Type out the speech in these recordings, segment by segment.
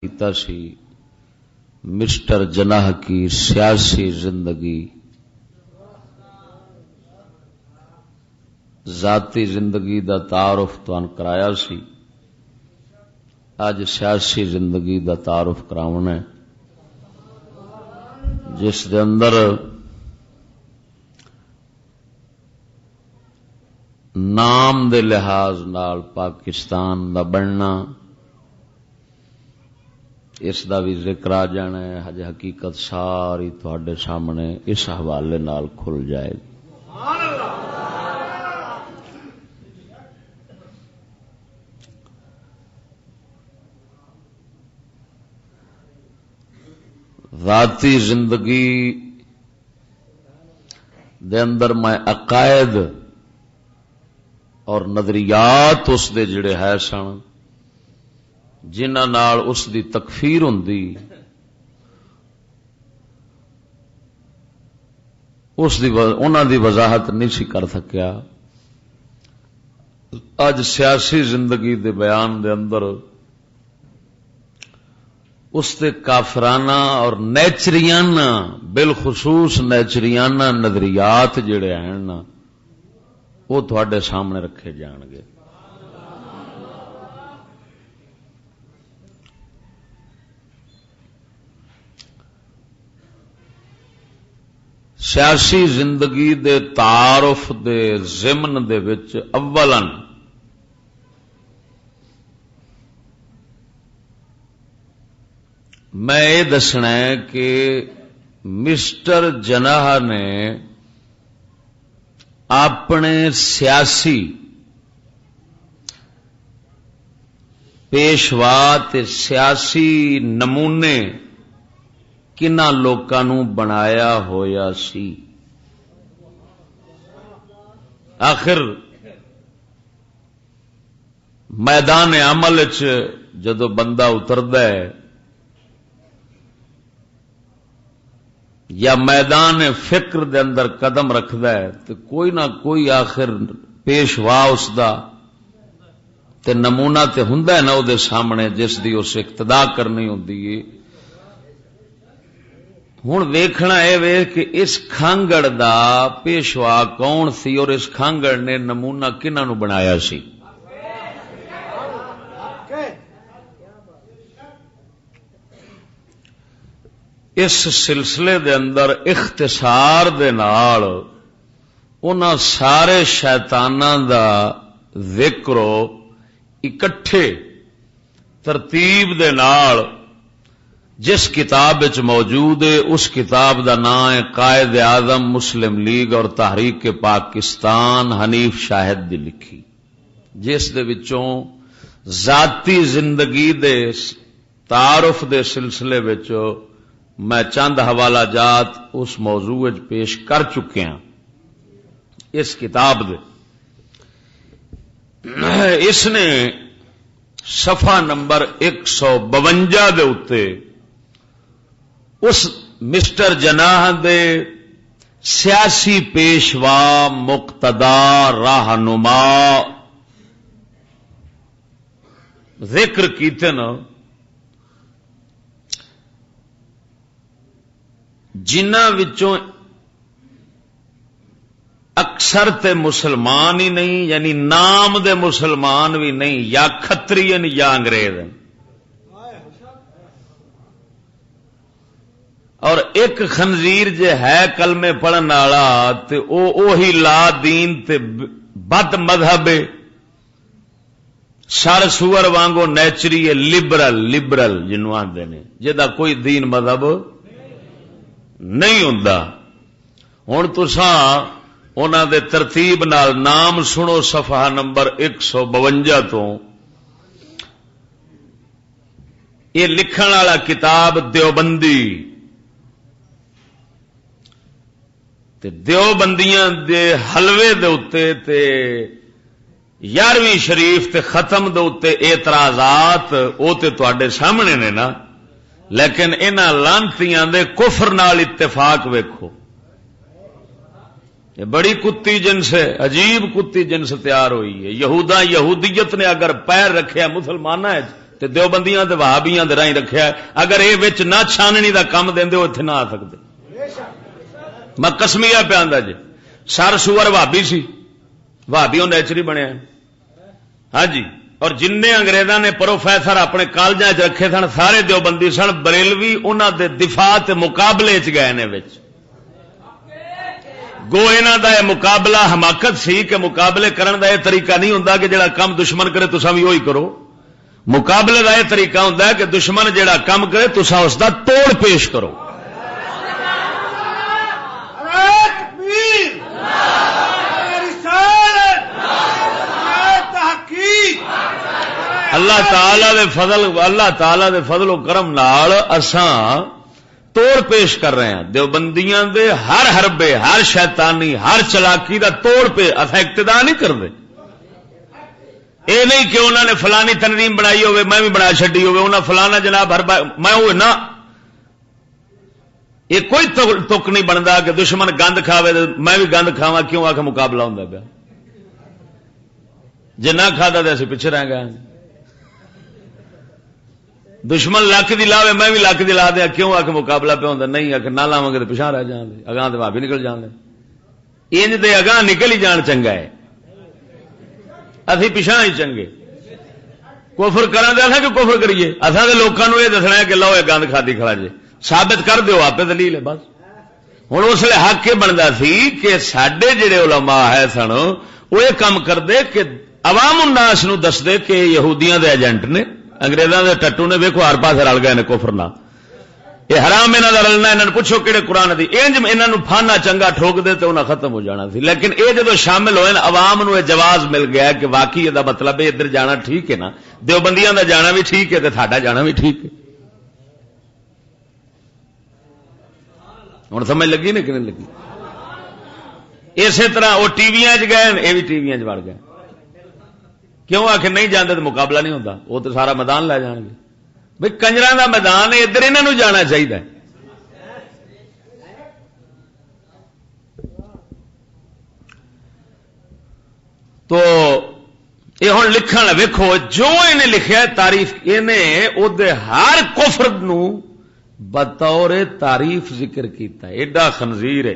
کیتا سی مسٹر جناح کی سیاسی زندگی، ذاتی زندگی دا تعارف تان کرایا سی، اج سیاسی زندگی دا تعارف کراونا ہے جس دے اندر نام دے لحاظ نال پاکستان دا بننا اس دا بھی ذکر آ جانا ہے، ہج حقیقت ساری تواڈے سامنے اس حوالے نال کھل جائے گی۔ ذاتی زندگی دے اندر میں عقائد اور نظریات اس دے جڑے ہے سن جنہاں نال اس دی تکفیر ہوندی، انہاں دی وضاحت نہیں سی کر سکیا۔ اج سیاسی زندگی دے بیان دے اندر اس دے کافرانہ اور نیچریانہ، بالخصوص نیچریانہ نظریات جڑے ہیں نا وہ تھوڑے سامنے رکھے جان گے۔ سیاسی زندگی دے تعارف دے ضمن دے وچ اولاً میں یہ دسنا ہے کہ مسٹر جناح نے اپنے سیاسی پیشوا تے سیاسی نمونے کنہاں لوکاں نوں بنایا ہویا سی۔ آخر میدان عمل وچ جدو بندہ اتردا ہے یا میدان فکر دے اندر قدم رکھدا ہے تو کوئی نہ کوئی آخر پیشوا اس دا تے نمونہ تے ہوندا ہے نا او دے سامنے جس دی اس اقتدا کرنی ہوندی ہے۔ ہن ویکھنا اے وے کہ اس کھانگڑ دا پیشوا کون سی اور اس کھانگڑ نے نمونہ کنہاں نوں بنایا سی۔ اس سلسلے دے اندر اختصار دے نال انہاں سارے شیطاناں دا ذکر اکٹھے ترتیب دے نال جس کتاب وچ موجود ہے اس کتاب دا نام ہے قائد اعظم مسلم لیگ اور تحریک پاکستان حنیف شاہد دی لکھی، جس دے وچوں ذاتی زندگی دے تعارف دے سلسلے وچ میں چند حوالہ جات اس موضوع وچ پیش کر چکے ہیں۔ اس کتاب دے اس نے صفحہ نمبر 152 دے اتے اس مسٹر جناح دے سیاسی پیشوا مقتدا راہنما ذکر کیتے نا، جنہاں وچوں اکثر تے مسلمان ہی نہیں، یعنی نام دے مسلمان بھی نہیں، یا کھتری یا انگریز ہیں، اور ایک خنزیر جے ہے کلمے پڑھن والا تے اوہی لا دین تے بد مذہب سر سور وانگو نیچری لبرل جنوں آندے نے، جدا کوئی دین مذہب نہیں ہوندا۔ ہن تساں انہاں دے ترتیب نال نام سنو صفحہ نمبر 152 تو۔ یہ لکھن والا کتاب دیوبندی تے دیوبندیاں دے حلوے دے اتے تے 11ویں شریف تے ختم دے اتے اعتراضات او تے تواڈے سامنے نے نا، لیکن انہاں لانتیاں دے کفر نال اتفاق ویکھو۔ یہ بڑی کتی جنس ہے، عجیب کتی جنس تیار ہوئی ہے۔ یہودیت نے اگر پیر رکھیا مسلمانوں تے دیوبندیاں تے وہابیاں دے راہیں رکھیا ہے. اگر یہ وچ نہ چھاننی دا کم دیندے اتنے نہ آ سکتے. میں قسمیہ پہ آندا جی سر سور وہابی سی, وہابی وہ نیچری بنیا. ہاں جی, اور جن انگریزاں نے پروفیسر اپنے کالجاں چ رکھے سن سارے دیوبندی سن. بریلوی انہاں دے دفاع تے مقابلے چ گئے نے وچ. گو انہاں دا یہ مقابلہ حماقت سی کہ مقابلے کرن دا یہ طریقہ نہیں ہوندا کہ جڑا کم دشمن کرے تساں وی وہی کرو. مقابلے دا یہ طریقہ ہوندا ہے کہ دشمن جڑا کم کرے تساں اس دا توڑ پیش کرو. اللہ تعالی دے فضل و کرم نال اساں توڑ پیش کر رہے ہیں. دیوبندیاں دے ہر حربے, ہر شیطانی, ہر چلاکی دا توڑ پہ اساں اقتدا نہیں کرتے. اے نہیں کہ انہوں نے فلانی تنظیم بنائی ہوئے میں بھی بنا چڈی ہوئے, انہوں نے فلانا جناب حربا میں ہوئے نہ. یہ کوئی تک نہیں بنتا کہ دشمن گند کھاوے میں بھی گند کھاوا. کیوں آ کے مقابلہ ہوں پیا؟ جے نہ کھادا تو اسی پیچھے رہ گئے. دشمن لک دی لاوے میں بھی لک دی لا دیا. کیوں آ کے مقابلہ پہ ہوتا؟ نہیں آ کے نہ لاواں گے تو پیچھا رہ جان دے, اگاں تو بھابی نکل جان دے. انج دے اگاں نکل ہی جان چنگا ہے, اسی پیچھا ہی چنگے. کفر کرا دے کہ کفر کریے اصا تو لوگوں یہ دسنا ہے کہ لو یہ گند کھادی کھڑا جے ثابت کر دیو آپ دلیل ہے بس. ہوں اس لیے حق یہ بنتا سی کہ سڈے جڑے علماء ہے سن وہ یہ کام کرتے کہ عوام الناس نو دس دے کہ یہودیاں دے ایجنٹ نے, انگریزاں دے ٹٹو نے, ویکھو ہر پاس رل گئے نے کفر نال. یہ حرام انہاں دا رلنا, انہاں پوچھو کہڑے قرآن دی انج انہاں نو پھانا چنگا ٹھوک دے تے انہاں ختم ہو جانا سی. لیکن اے جدو شامل ہوئے عوام نو جواز مل گیا کہ واقعی یہ مطلب ہے ادھر جانا ٹھیک ہے نا, دیوبندیاں دا جانا بھی ٹھیک ہے تے ساڈا جانا بھی ٹھیک ہے. ہوں سمجھ لگی نا کہ نہیں لگی؟ اسی طرح وہ ٹی وی گئے, یہ بھی ٹی وی وڑ گئے. کیوں آ کے نہیں جاندے تو مقابلہ نہیں ہوتا, وہ تو سارا میدان لے جان گے. بھائی کنجراں دا میدان ہے, ادھر انہاں نوں جانا چاہیے. تو یہ ہوں لکھن ویکھو جو انہیں لکھیا تعریف انہیں اودے ہر کفر نو بطور تعریف ذکر کیتا ہے. ایڈا خنزیر ہے.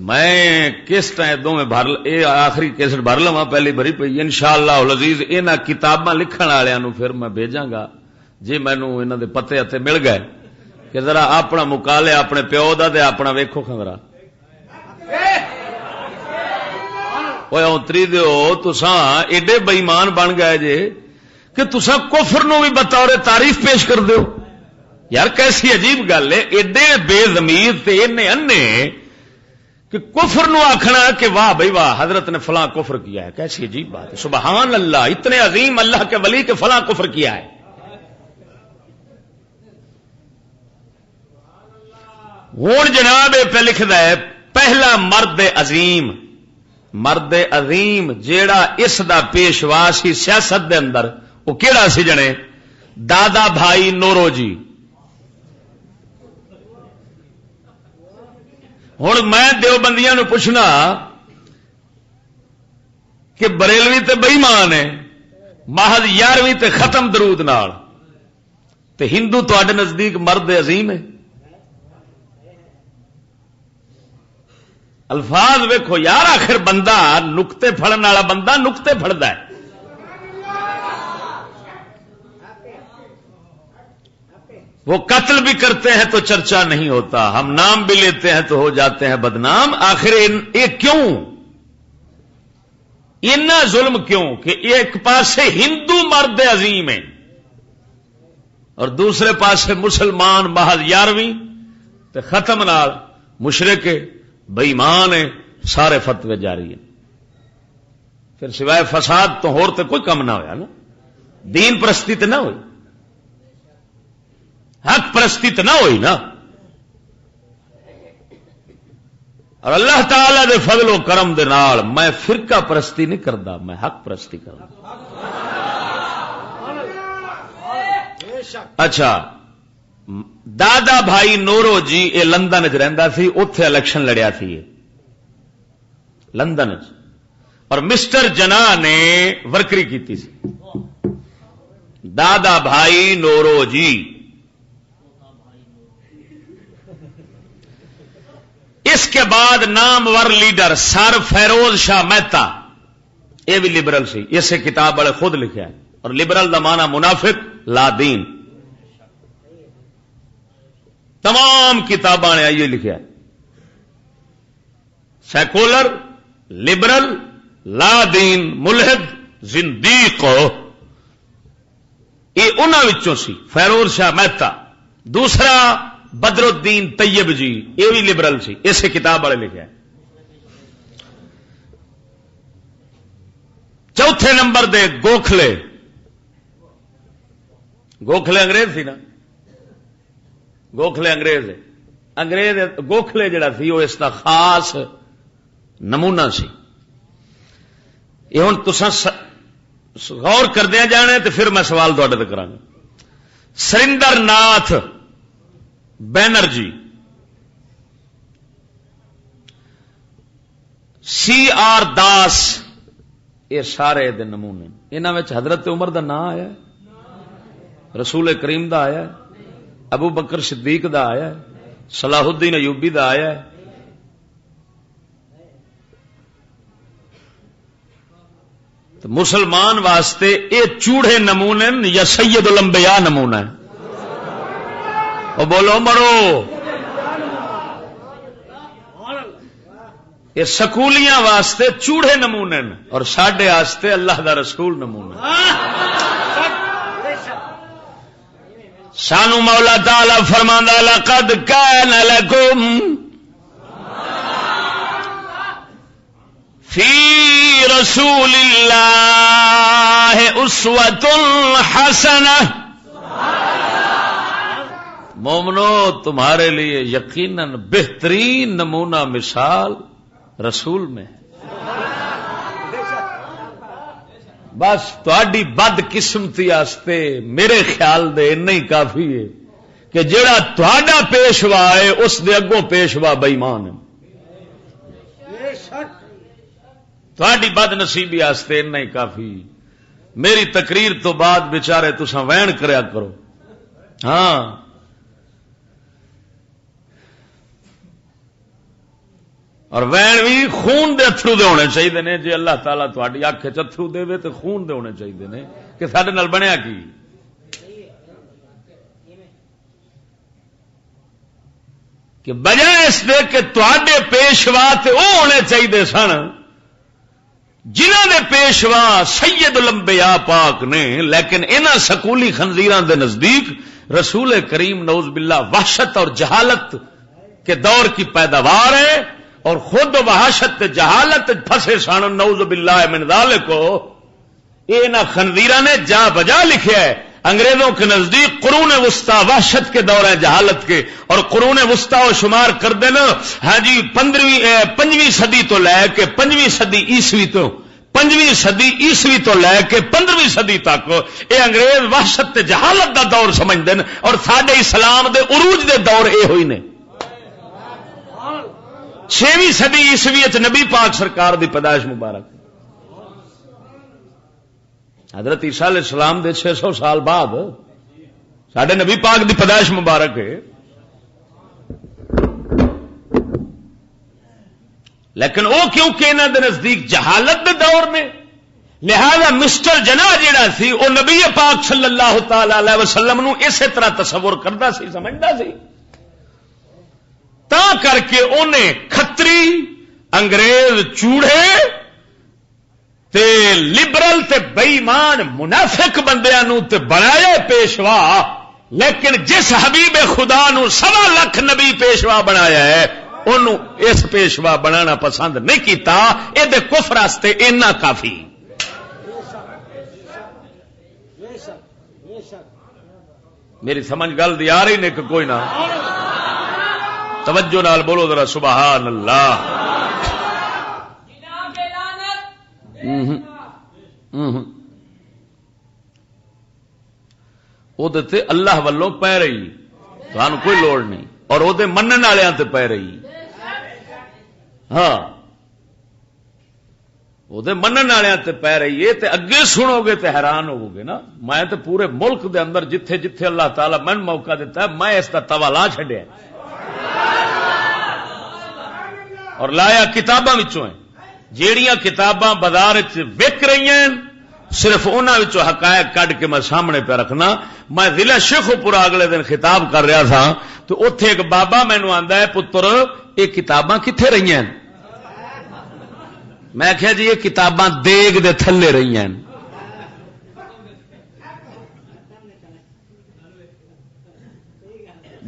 میں کس دوں میں بھر اے آخری کیسٹ بھر لواں, پہلی بھری پئی انشاءاللہ العزیز. انہاں کتاباں لکھن والےاں نو پھر میں بھیجاں گا جی مینوں انہاں دے پتے ہتے مل گئے کہ ذرا اپنا مکالے اپنے پیو دا تے اپنا ویکھو خبرا. اوے اونتری دیو تساں ایڈے بے ایمان بن گئے جے کہ تساں کفر نو بھی بطور تعریف پیش کر دیو. یار کیسی عجیب گل ہے, ایڈے بے ضمیر تے انے کہ کفر نو آخنا کہ واہ بھائی واہ حضرت نے فلاں کفر کیا ہے. کیسی عجیب بات ہے, سبحان اللہ, اتنے عظیم اللہ کے ولی کے فلاں کفر کیا ہے. ہوں جناب پہ لکھدا ہے پہلا مرد عظیم, مرد عظیم جیڑا اس دا پیشوا سی سیاست دے اندر, وہ کیڑا سی جنے؟ دادا بھائی نورو جی. ہوں میں دیوبندیاں نو پوچھنا کہ بریلوی تے بے ایمان ہے محض 11ویں تے ختم درود نال, تے ہندو تواڈے نزدیک مرد عظیم ہے. الفاظ ویکھو یار, آخر بندہ نقطے پھڑن والا بندہ نقطے پھڑدا ہے. وہ قتل بھی کرتے ہیں تو چرچا نہیں ہوتا, ہم نام بھی لیتے ہیں تو ہو جاتے ہیں بدنام. آخر یہ کیوں اتنا ظلم کیوں کہ ایک پاسے ہندو مرد عظیم ہے اور دوسرے پاسے مسلمان محض 11ویں تے ختم نال مشرک بے ایمان ہے, سارے فتوے جاری ہیں. پھر سوائے فساد تو ہور تے کوئی کم نہ ہویا نا. دین پرستی تے نہ ہوئی, حق پرستی تو نہ ہوئی نا. اور اللہ تعالی دے فضل و کرم دے نال میں فرقہ پرستی نہیں کردا, میں حق پرستی کردا. اچھا, دادا بھائی نورو جی یہ لندن چ رہندا سی, اوتھے الیکشن لڑیا سی لندن چ, اور مسٹر جناح نے ورکری کیتی سی. دادا بھائی نورو جی. اس کے بعد نامور لیڈر سر فیروز شاہ مہتا، یہ بھی لبرل سی، اسے کتاب والے خود لکھا ہے. اور لبرل دا معنی منافق لا دین، تمام کتاباں نے یہ لکھا ہے. سیکولر، لبرل، لا دین، ملحد، زندیق، یہ انہاں وچوں سی فیروز شاہ مہتا. دوسرا بدر الدین طیب جی، یہ بھی لبرل سی، اسے کتاب والے لکھا ہے. چوتھے نمبر دے گوکھلے. گوکھلے انگریز سی نا، گوکھلے انگریز گوکھلے جڑا سی وہ اس کا خاص نمونہ سی. یہ ہوں تساں غور کردیا جانے تو پھر میں سوال تے کراں گا. سریندر ناتھ بینرجی، CR داس، یہ سارے دے نمونے. انہاں وچ حضرت عمر دا نام آیا ہے، رسول کریم دا آیا ہے، ابو بکر صدیق دا آیا ہے، صلاح الدین ایوبی دا آیا ہے. تو مسلمان واسطے اے چوڑے نمونے یا سید الانبیاء نمونہ ہے. او بولو مرو، یہ سکولیاں واسطے چوڑے نمونے اور ساڈے واسطے اللہ دا رسول نمونہ. سانو مولا تعالی فرماندا لقد کان لکم فی رسول اللہ اسوۃ حسنہ. مومنو تمہارے لیے یقیناً بہترین نمونہ مثال رسول میں ہے. بس تہاڈی بد قسمتی واسطے میرے خیال دے اتنا ہی کافی ہے کہ جڑا تہاڈا پیشوا ہے اس دے اگوں پیشوا بے ایمان ہے. تہاڈی بد نصیبی واسطے اتنا ہی کافی. میری تقریر تو بعد بیچارے تساں وین کریا کرو. ہاں اور وین بھی خون دے اتھرو دے ہونے چاہیے نے. جی اللہ تعالیٰ تہاڈی اکھ وچ اتھرو دے تے خون دے ہونے چاہیے نے کہ ساڈے نال بنیا کی. کہ بجائے اس دے کہ تہاڈے پیشوا تے او ہونے چاہیے سن جنہاں دے پیشوا سید الانبیاء پاک نے، لیکن انہاں سکولی خنزیراں دے نزدیک رسول کریم نعوذ باللہ وحشت اور جہالت کے دور کی پیداوار ہے اور خود وحشت جہالت پھنسے سن. نعوذ باللہ من ذالک کو یہ انہاں خنزیراں نے جا بجا لکھا ہے. انگریزوں کے نزدیک قرون وسطی وحشت کے دور ہے جہالت کے، اور قرون وسطی وہ شمار کر دینا ہاں جی 5ویں صدی تو لے کے 5ویں صدی عیسوی تو 5ویں صدی عیسوی تو لے کے 15ویں صدی تک یہ انگریز وحشت تے جہالت دا دور سمجھتے ہیں، اور ساڈے اسلام دے عروج دے دور یہ ہوئی نے. 6ویں صدی عیسوی نبی پاک سرکار دی پیدائش مبارک، حضرت عیسیٰ علیہ السلام دے 600 سال بعد ساڈے نبی پاک دی پیدائش مبارک ہے. لیکن وہ کیونکہ انہاں دے نزدیک جہالت دے دور میں، لہذا مسٹر جناح جڑا سی وہ نبی پاک صلی اللہ تعالی علیہ وسلم نو اسی طرح تصور کردا سی، سمجھدا سی. تا کر کے انہیں کھتری انگریز چوڑے تے لبرل تے بے ایمان منافق بندیاں نو تے بنایا پیشوا. لیکن جس حبیب خدا نو 1.25 لاکھ نبی پیشوا بنایا ہے انہوں اس پیشوا بنانا پسند نہیں کیتا. اے دے کفر واسطے اینا کافی. میری سمجھ گل دی آ رہی نے کہ کوئی نہ؟ توجہ نال بولو ذرا سبحان اللہ. وہ اللہ والوں پی رہی، تھانو کوئی لوڑ نہیں، اور وہ منن والوں تے پی رہی. ہاں وہ منن والے تے پی رہی ہے تے اگے سنو گے تے حیران ہوو گے نا. میں تے پورے ملک دے اندر جتھے جتھے اللہ تعالی من موقع دیتا ہے میں اس دا توا لا چھڈیا اور لایا کتاباں وچوں ہیں جیڑیاں کتاباں بازار وچ وک رہی ہیں صرف انہاں وچوں حقائق کڈ کے میں سامنے پہ رکھنا. میں ضلع شیخوپورا اگلے دن خطاب کر رہا تھا تو اوتھے ایک بابا مینوں آندا ہے پتر یہ کتاباں کتھے رہی ہیں؟ میں کہا جی یہ کتاباں دیگ دے تھلے رہی ہیں.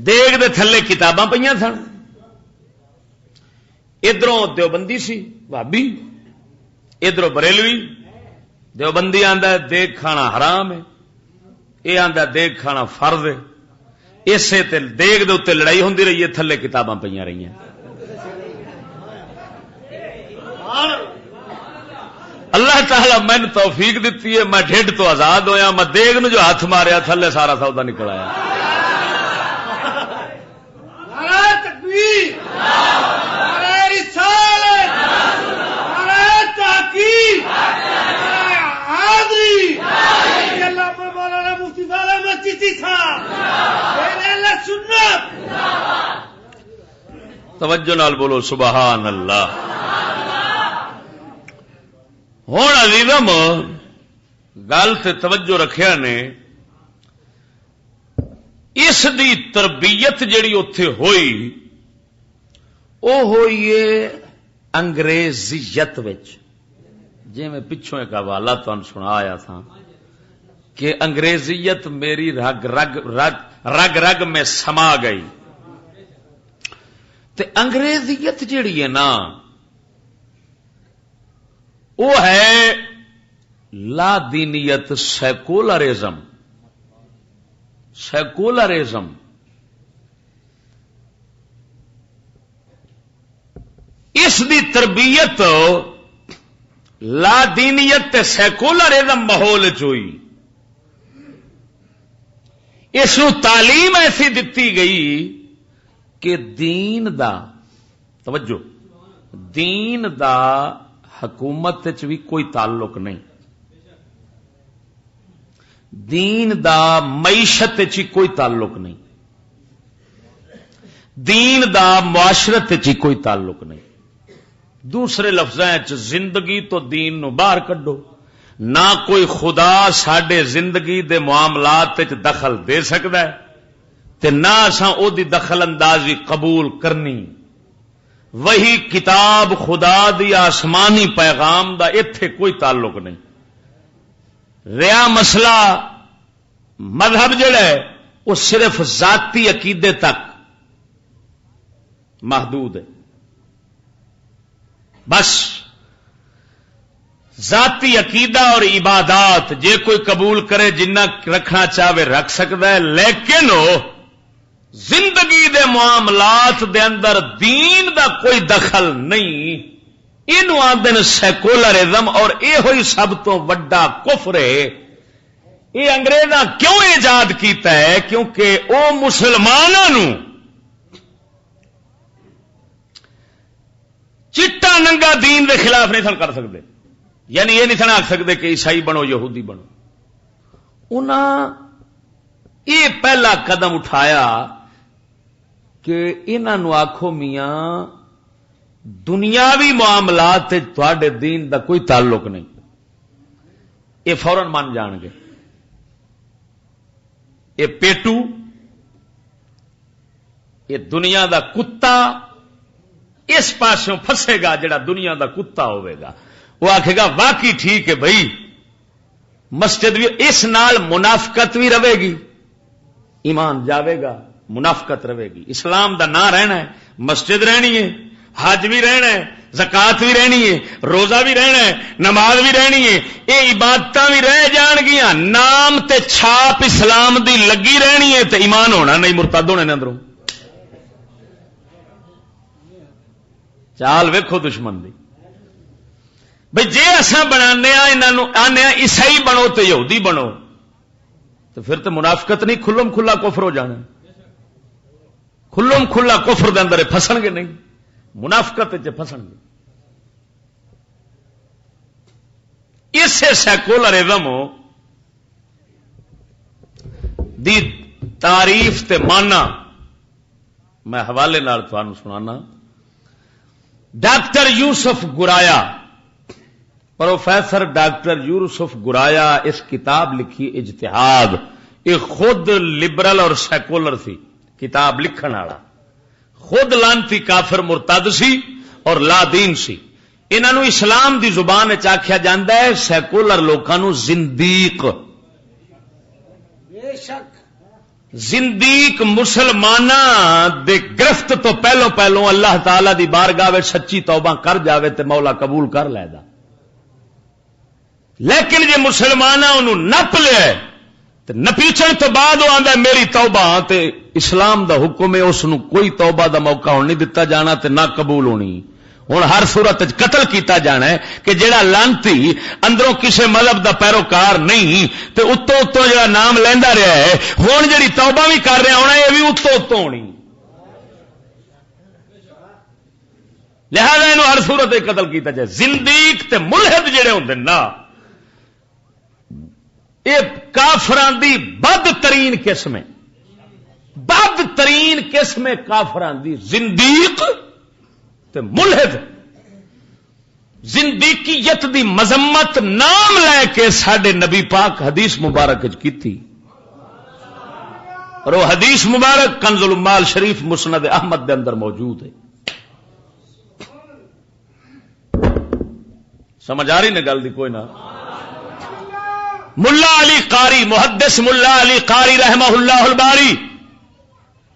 دیگ دے تھلے کتاباں پئیاں سن. ادھروں دیوبندی سی بھابی ادھروں بریلوی. دیوبندی آندا ہے دیگ کھانا حرام ہے یہ آندا دیگ کھانا فرض ہے. اسے تے دیگ دے اوتے لڑائی ہوندی رہی ہے تھلے کتاباں پئیاں رہی ہیں. اللہ تعالی میں توفیق دیتی ہے میں ڈھڈ تو آزاد ہویا میں دیگ نو جو ہاتھ ماریا تھلے سارا سودا نکل آیا. نعرہ تکبیر نعرہ رسالت نعرہ تحقیق نعرہ حاضری اللہ پر مولانا مفتی صاحب مسجدی صاحب اہل سنت. توجہ نال بولو سبحان اللہ. ہوں عزیزم گل تے توجہ رکھیا نے اس دی تربیت جڑی اتے ہوئی وہ ہوئی ہے انگریزیت وچ. جی میں پچھوں ایک حوالہ تمہیں سنایا تھا کہ انگریزیت میری رگ رگ رگ رگ رگ میں سما گئی. تے انگریزیت جڑی ہے نا وہ ہے لا دینیت سیکولرزم. سیکولرزم اس دی تربیت لا دینیت تے سیکولرزم ماحول چوئی. اس نو تعلیم ایسی دتی گئی کہ دین دا توجہ دین دا حکومت بھی کوئی تعلق نہیں. دین دا معیشت چی کوئی تعلق نہیں. دین دا معاشرت چی کوئی تعلق نہیں. دوسرے لفظیں زندگی تو دین نو باہر کڈو. نہ کوئی خدا ساڈے زندگی دے معاملات دخل دے سکتا ہے تے نہ اساں او دی دخل اندازی قبول کرنی. وہی کتاب خدا دی آسمانی پیغام دا ایتھے کوئی تعلق نہیں. ریا مسئلہ مذہب جڑا ہے وہ صرف ذاتی عقیدے تک محدود ہے. بس ذاتی عقیدہ اور عبادات جے کوئی قبول کرے جنہ رکھنا چاہے رکھ سکتا ہے لیکن زندگی دے معاملات دے اندر دین دا کوئی دخل نہیں. اینو آندے سیکولرزم اور اے ہوئی سب تو وڈا کفر ہے. یہ انگریزاں کیوں ایجاد کیتا ہے؟ کیونکہ او مسلمانوں چٹا ننگا دین دے خلاف نہیں سن کر سکتے. یعنی یہ نہیں سن آکھ سکتے کہ عیسائی بنو یہودی بنو. انہاں یہ پہلا قدم اٹھایا کہ انہاں آکھو میاں دنیاوی معاملات تواڈے دین دا کوئی تعلق نہیں. یہ فوراً مان جان گے. یہ پیٹو یہ دنیا دا کتا اس پاسوں پھسے گا جڑا دنیا دا کتا ہوئے گا. وہ آکھے گا واقعی ٹھیک ہے بھائی مسجد بھی اس نال منافقت بھی رہے گی ایمان جاوے گا منافقت رہے گی. اسلام دا نہ رہنا ہے مسجد رہنی ہے حج بھی رہنا ہے زکات بھی رہنی ہے روزہ بھی رہنا ہے نماز بھی رہنی ہے. یہ عبادت بھی رہ جان گیا نام تے چھاپ اسلام دی لگی رہنی ہے تے ایمان ہونا نہیں مرتد ہونے نے اندروں. چال ویکھو دشمن دی بھئی جے اساں بنانے انہاں آنے عیسائی بنو تے یہودی بنو تو پھر تو منافقت نہیں کھلم کھلا کفر ہو جانا. کھلم کھلا کفر دے اندر پھسن گے نہیں منافقت پھسن گے. اسے سیکولرزم دی تعریف تے مانا میں حوالے نال تھانوں سنانا. ڈاکٹر یوسف گرایا، پروفیسر ڈاکٹر یوسف گرایا اس کتاب لکھی اجتہاد. یہ خود لبرل اور سیکولر سی کتاب لکھن والا، خود لانتی کافر مرتد سی اور لا دین سی. انہوں اسلام دی زبان آخیا جاتا ہے سیکولر لوگوں زندیق. بے شک زندیق مسلماناں دے گرفت تو پہلو اللہ تعالی دی بارگاہ وچ سچی توبہ کر جاوے تے مولا قبول کر لے دا. لیکن جے مسلماناں انہوں نپ لیا تے نپیچن تو بعد وہ آندا میری توبہ تے اسلام دا حکم ہے اس نو کوئی توبہ دا موقع ہون نہیں دتا جانا تے نہ قبول ہونی. ہن ہر صورت قتل کیتا جانا ہے کہ جیڑا لانتی اندروں کسے مذہب دا پیروکار نہیں تے اتوں جڑا نام لیندا رہا ہے ہن جڑی توبہ بھی کر رہا ہونا یہ بھی اتوں ہونی. لہذا اینو ہر صورت قتل کیتا جائے. زندیق تے ملحد جڑے ہوندے نا یہ کافران دی بدترین قسم ہے. بدترین قسم ہے کافران دی زندیق تے ملحد. زندیقیت دی مذمت نام لے کے ساڈے نبی پاک حدیث مبارک کیتی اور وہ حدیث مبارک کنز الامال شریف مسند احمد دے اندر موجود ہے. سمجھ آ رہی نا گل دی کوئی نہ. ملا علی قاری محدث ملا علی قاری رحمہ اللہ الباری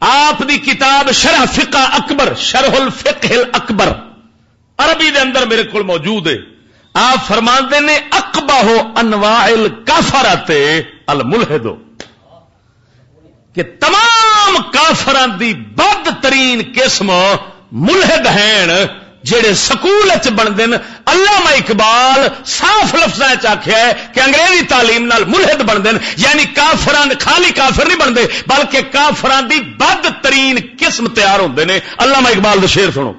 آپ دی کتاب شرح فقہ اکبر شرح الفقہ الاکبر عربی دے اندر میرے کو موجود ہے. آپ فرماتے نے اقبح انواع الکفرۃ الملحد کہ تمام کافران دی بدترین قسم ملحد ہیں جڑے سکول بنتے ہیں. علامہ اقبال صاف لفظاں آخیا ہے کہ انگریزی تعلیم نال ملحد بنتے ہیں یعنی کافران خالی کافر نہیں بنتے بلکہ کافران دی بدترین قسم تیار ہوندے نے. علامہ اقبال دے شعر سنو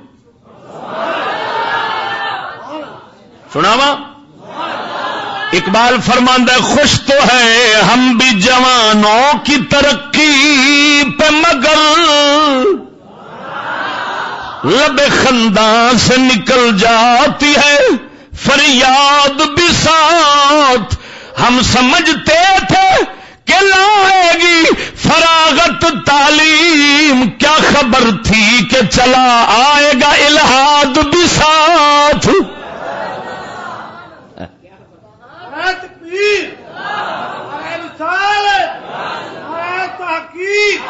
سناواں. اقبال فرماندا ہے خوش تو ہے ہم بھی جوانوں کی ترقی پہ مگر لب خنداں سے نکل جاتی ہے فریاد بھی ساتھ. ہم سمجھتے تھے کہ لائے گی فراغت تعلیم کیا خبر تھی کہ چلا آئے گا الہاد بھی ساتھ. تکبیر رسالت تحقیق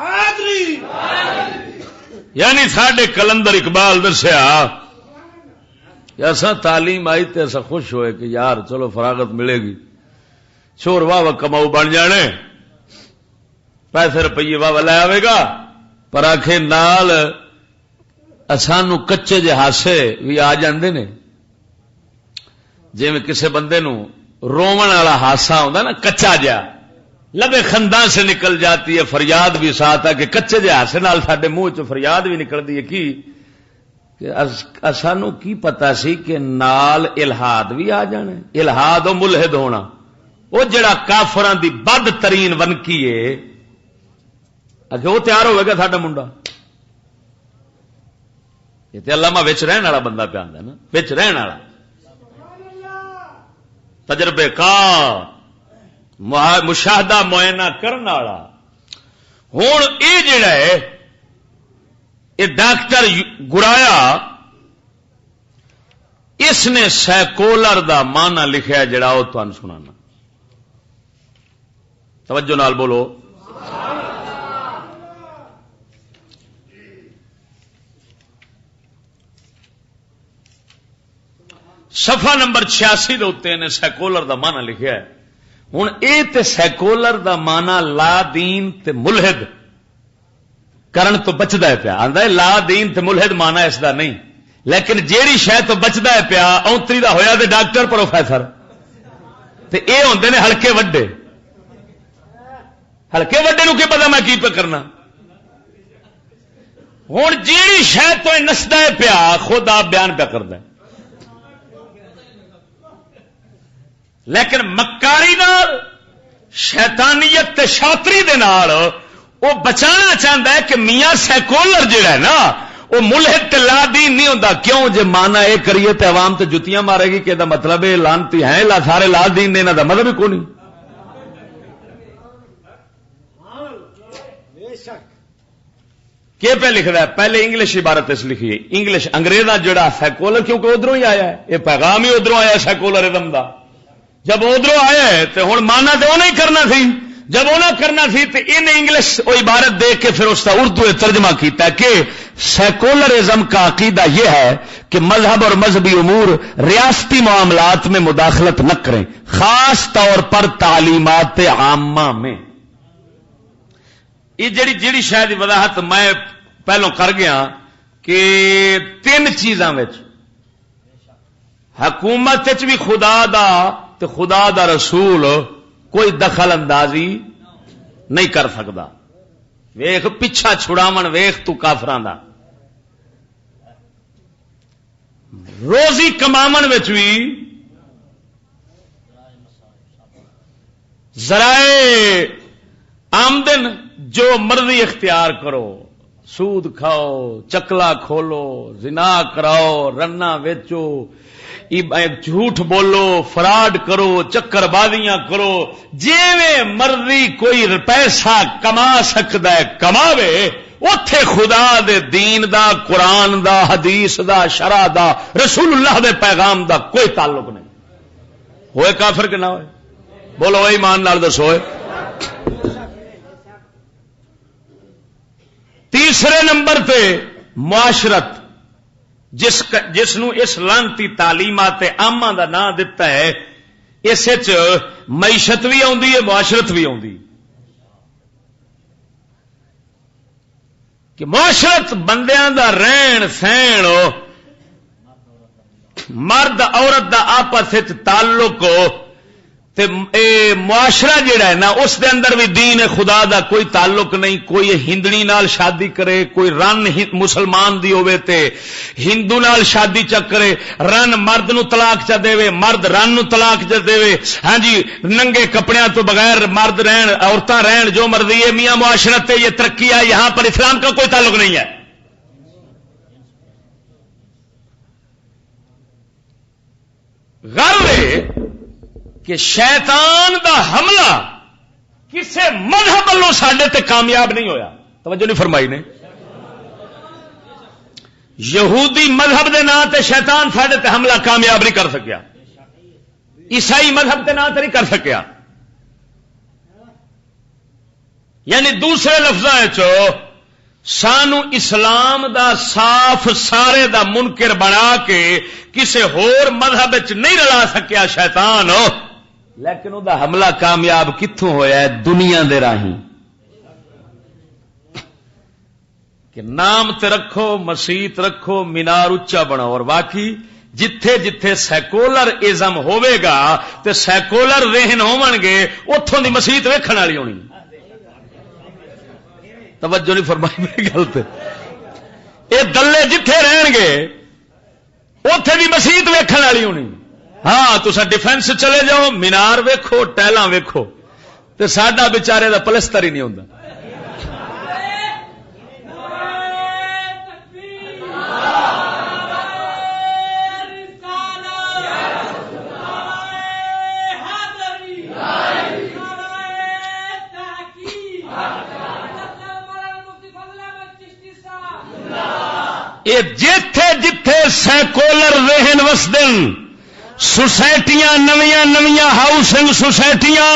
حاضری. یعنی ساڈے کلندر اقبال دسیا ایسا تعلیم آئی تے ایسا خوش ہوئے کہ یار چلو فراغت ملے گی چور واہ کماؤ بن جانے پیسے روپیے واہ لے آئے گا پر آخے نال سانو کچے جے ہاسے بھی آ جاندے نے. جی میں کسے بندے نو رومن والا ہاسا ہوندا نا کچا جا لبے خنداں سے نکل جاتی ہے فریاد بھی ساتھ ہے کہ کچے جے ہاسے نال ساڈے منہ چ فریاد بھی نکلدی ہے کی کہ سانو کی پتا سی کہ نال الہاد بھی آ جانے. الہاد و ملحد ہونا وہ جڑا کافران دی بدترین ونکی ہے اگے وہ تیار ہوئے گا ساڈا منڈا. یہ تے علامہ وچ رہن والا بندہ پہ آندا نا وچ رہن والا تجربے کار مشاہدہ معائنہ کرنے والا. ہوں یہ جڑا ہے یہ ڈاکٹر گرایا اس نے سیکولر دا معنی لکھا جڑا وہ تمہیں سنانا. توجہ نال بولو. صفحہ نمبر 86 دے اوتے نے سیکولر دا معنی لکھیا ہے. ہن اے تے سیکولر دا معنی لا دین تے ملحد کرن تو بچدا ہے پیا. آندا ہے لا دین تے ملحد معنی اس دا نہیں لیکن جیڑی شے تو بچدا ہے پیا اونتری دا ہویا تے ڈاکٹر پروفیسر تے اے ہوندے نے ہلکے وڈے. ہلکے وڈے نو کی پتا میں کی پہ کرنا. ہن جیڑی شے تو نسدا ہے پیا خود آپ بیان پہ کردا ہے. لیکن مکاری نال شیطانیت تے شاطری دے نال وہ بچانا چاہتا ہے کہ میاں سیکولر جڑا ہے نا وہ ملحد تے لا دین نہیں ہوتا. کیوں جے مانا یہ کریے تے عوام تے جتیاں مارے گی کہ مطلب یہ لانتی ہے سارے لا دین نے دا مطلب ہی کوئی نہیں. پہ لکھتا ہے پہلے انگلش عبارت اس لکھی ہے انگلش انگریزا جڑا سیکولر کیونکہ ادھروں ہی آیا ہے یہ پیغام ہی ادھروں آیا سیکولرزم دا. جب ادھروں آیا ہے تو ہوں مانا تو انہیں کرنا سی. جب انہیں کرنا سی تو ان انگلش وہ عبارت دے کے پھر اس کا اردو ترجمہ کیتا کہ سیکولرزم کا عقیدہ یہ ہے کہ مذہب اور مذہبی امور ریاستی معاملات میں مداخلت نہ کریں خاص طور پر تعلیمات عامہ میں. یہ جڑی شاید وضاحت میں پہلو کر گیا کہ 3 چیزاں حکومت بھی خدا دا تے خدا دا رسول کوئی دخل اندازی نہیں کر سکتا. ویخ پیچھا چھڑاون ویخ تو کافراں دا روزی کماون وچ بھی ذرائع آمدن جو مرضی اختیار کرو سود کھاؤ چکلا کھولو زنا کراؤ رنا ویچو جھوٹ بولو فراڈ کرو چکر بازیاں کرو جیویں مرضی کوئی پیسہ کما سکتا ہے کماوے اتے خدا دے دین دا قرآن دا حدیث دا شرع دا رسول اللہ دے پیغام دا کوئی تعلق نہیں. ہوئے کافر کہ نہ ہوئے بولو ایمان نال دسو ہوئے. تیسرے نمبر پہ معاشرت جس نو اس لانتی تعلیمات عامہ دا نام دیتا ہے اس معیشت بھی آندی ہے معاشرت بھی آندی. کہ معاشرت بندیاں دا رہن سہن مرد عورت دا آپس تعلق تے معاشرہ جڑا ہے نا اس دے اندر بھی دین خدا دا کوئی تعلق نہیں. کوئی ہندنی نال شادی کرے کوئی رن مسلمان دی ہوے تے ہندو نال شادی چ کرے رن مرد نو طلاق چ دے مرد رن نو طلاق چ دے. ہاں جی ننگے کپڑیاں تو بغیر مرد رہن عورتاں رہن جو مرضی ہے میاں معاشرت یہ ترقی ہے یہاں پر اسلام کا کوئی تعلق نہیں ہے. غرض کہ شیطان دا حملہ کسے مذہب والوں ساڈے تے کامیاب نہیں ہویا. توجہ نہیں فرمائی نے. یہودی مذہب دے نام تے شیطان ساڈے تے حملہ کامیاب نہیں کر سکیا. عیسائی مذہب دے نام تے نہیں کر سکیا. یعنی دوسرے لفظاں سانو اسلام دا صاف سارے دا منکر بنا کے کسے ہور مذہب وچ نہیں رلا سکیا شیطان. لیکن وہ حملہ کامیاب کتوں ہویا ہے دنیا دے راہیں کہ نام تے رکھو مسیت رکھو مینار اچا بناؤ. اور باقی جتھے جتھے سیکولر ازم ہوے گا تے سیکولر ذہن ہون گے اتوں دی مسیت ویکھن والی ہونی. توجہ نہیں فرمائی میری گل تے. یہ دلے جتھے رہن گے اوتھے دی مسیت ویکھن والی ہونی. ہاں تسا ڈیفینس چلے جاؤ مینار ویکھو ٹائلاں ویکھو تے ساڈا بیچارے دا پلستر ہی نہیں ہوندا. یہ جتھے جتھے سیکولر ذہن وسدن سوسائٹیاں نویاں نویاں ہاؤسنگ سوسائٹیاں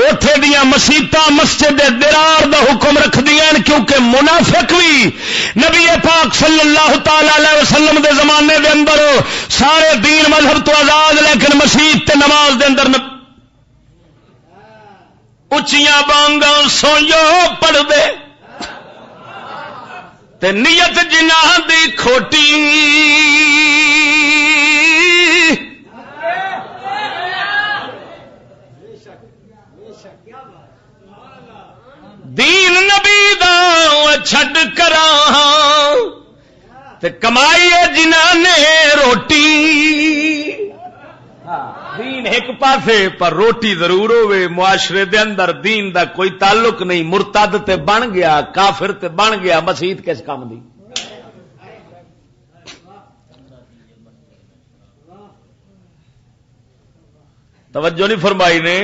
اوتھے دیاں مسیتاں مسجد درار دا حکم رکھ دیاں کیونکہ منافق بھی نبی پاک صلی اللہ تعالی علیہ وسلم دے زمانے دے اندر سارے دین مذہب تو آزاد لیکن مسجد تے نماز دے اندر اچیاں بانگاں سوئیو پڑھ دے تے نیت جناح دی کھوٹی دین نبی دا چھڈ کراں تے کمائی جنہاں نے روٹی. دین دین ایک پاسے پر روٹی ضرور ہوے، معاشرے دے اندر دین دا کوئی تعلق نہیں، مرتد تے بن گیا، کافر تے بن گیا، مسیت کس کام دی؟ توجہ نہیں فرمائی نے؟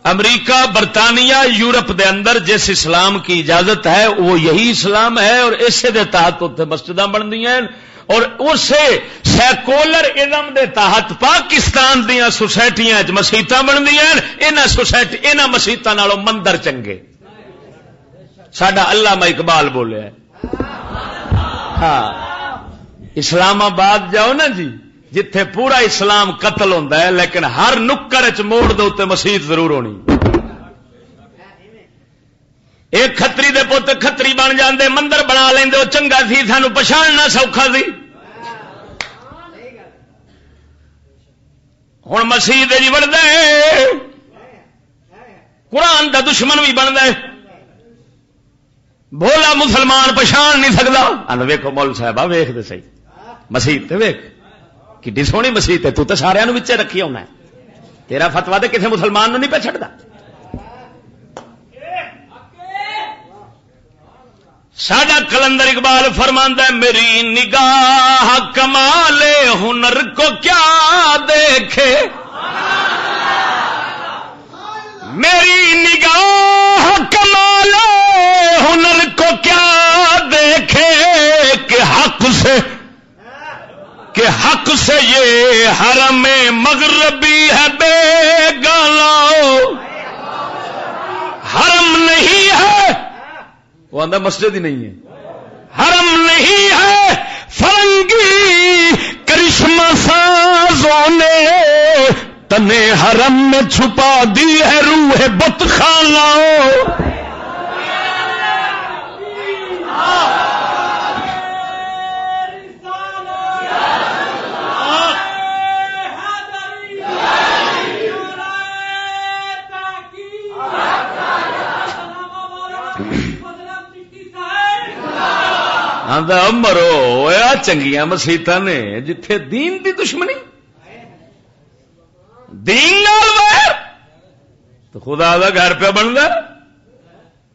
امریکہ، برطانیہ، یورپ دے اندر جس اسلام کی اجازت ہے وہ یہی اسلام ہے، اور اسے دے تحت اتنے مسجداں بندی ہیں، اور اسے سیکولر ازم دے تحت پاکستان دیا سوسائٹیاں مسیتاں بندی ہیں۔ انہاں مسیتاں نالوں مندر چنگے، ساڈا علامہ اقبال بولے۔ ہاں، اسلام آباد جاؤ نا جی، جتھے پورا اسلام قتل ہوتا ہے، لیکن ہر نکڑ چ موڑ دے تے مسیت ضرور ہونی۔ ایک کھتری دے پوت کھتری بن جاندے، مندر بنا لیندے، وہ چنگا سی، سانو پچھاننا سوکھا سی۔ ہن مسیت جی بنتا ہے، قرآن دا دشمن بھی بنتا ہے، بھولا مسلمان پچھان نہیں سکتا۔ ویکھو مول صاحب ویکھ دے سی مسیت تے ویکھ کڈی سونی مسیت ہے، تو تے سارے نوں وچے رکھی ہونا ہے، تیرا فتوا تے کسے مسلمان نوں نہیں پہ چھڑدا۔ ساڈا کلندر اقبال فرماندا ہے، میری نگاہ کمال ہنر کو کیا دیکھے، میری نگاہ کمال ہنر کو کیا دیکھے، کہ حق سے یہ حرم مغربی ہے بے گانا، حرم نہیں ہے، وہ آندہ مسجد ہی نہیں ہے، حرم نہیں ہے، فرنگی کرشمہ سازوں نے تنے حرم میں چھپا دی ہے روح بت خانہ۔ مرو چنگیاں مسیتاں نے جتھے دین دی دشمنی، دین نال ویر، تو خدا دا گھر پہ بندا۔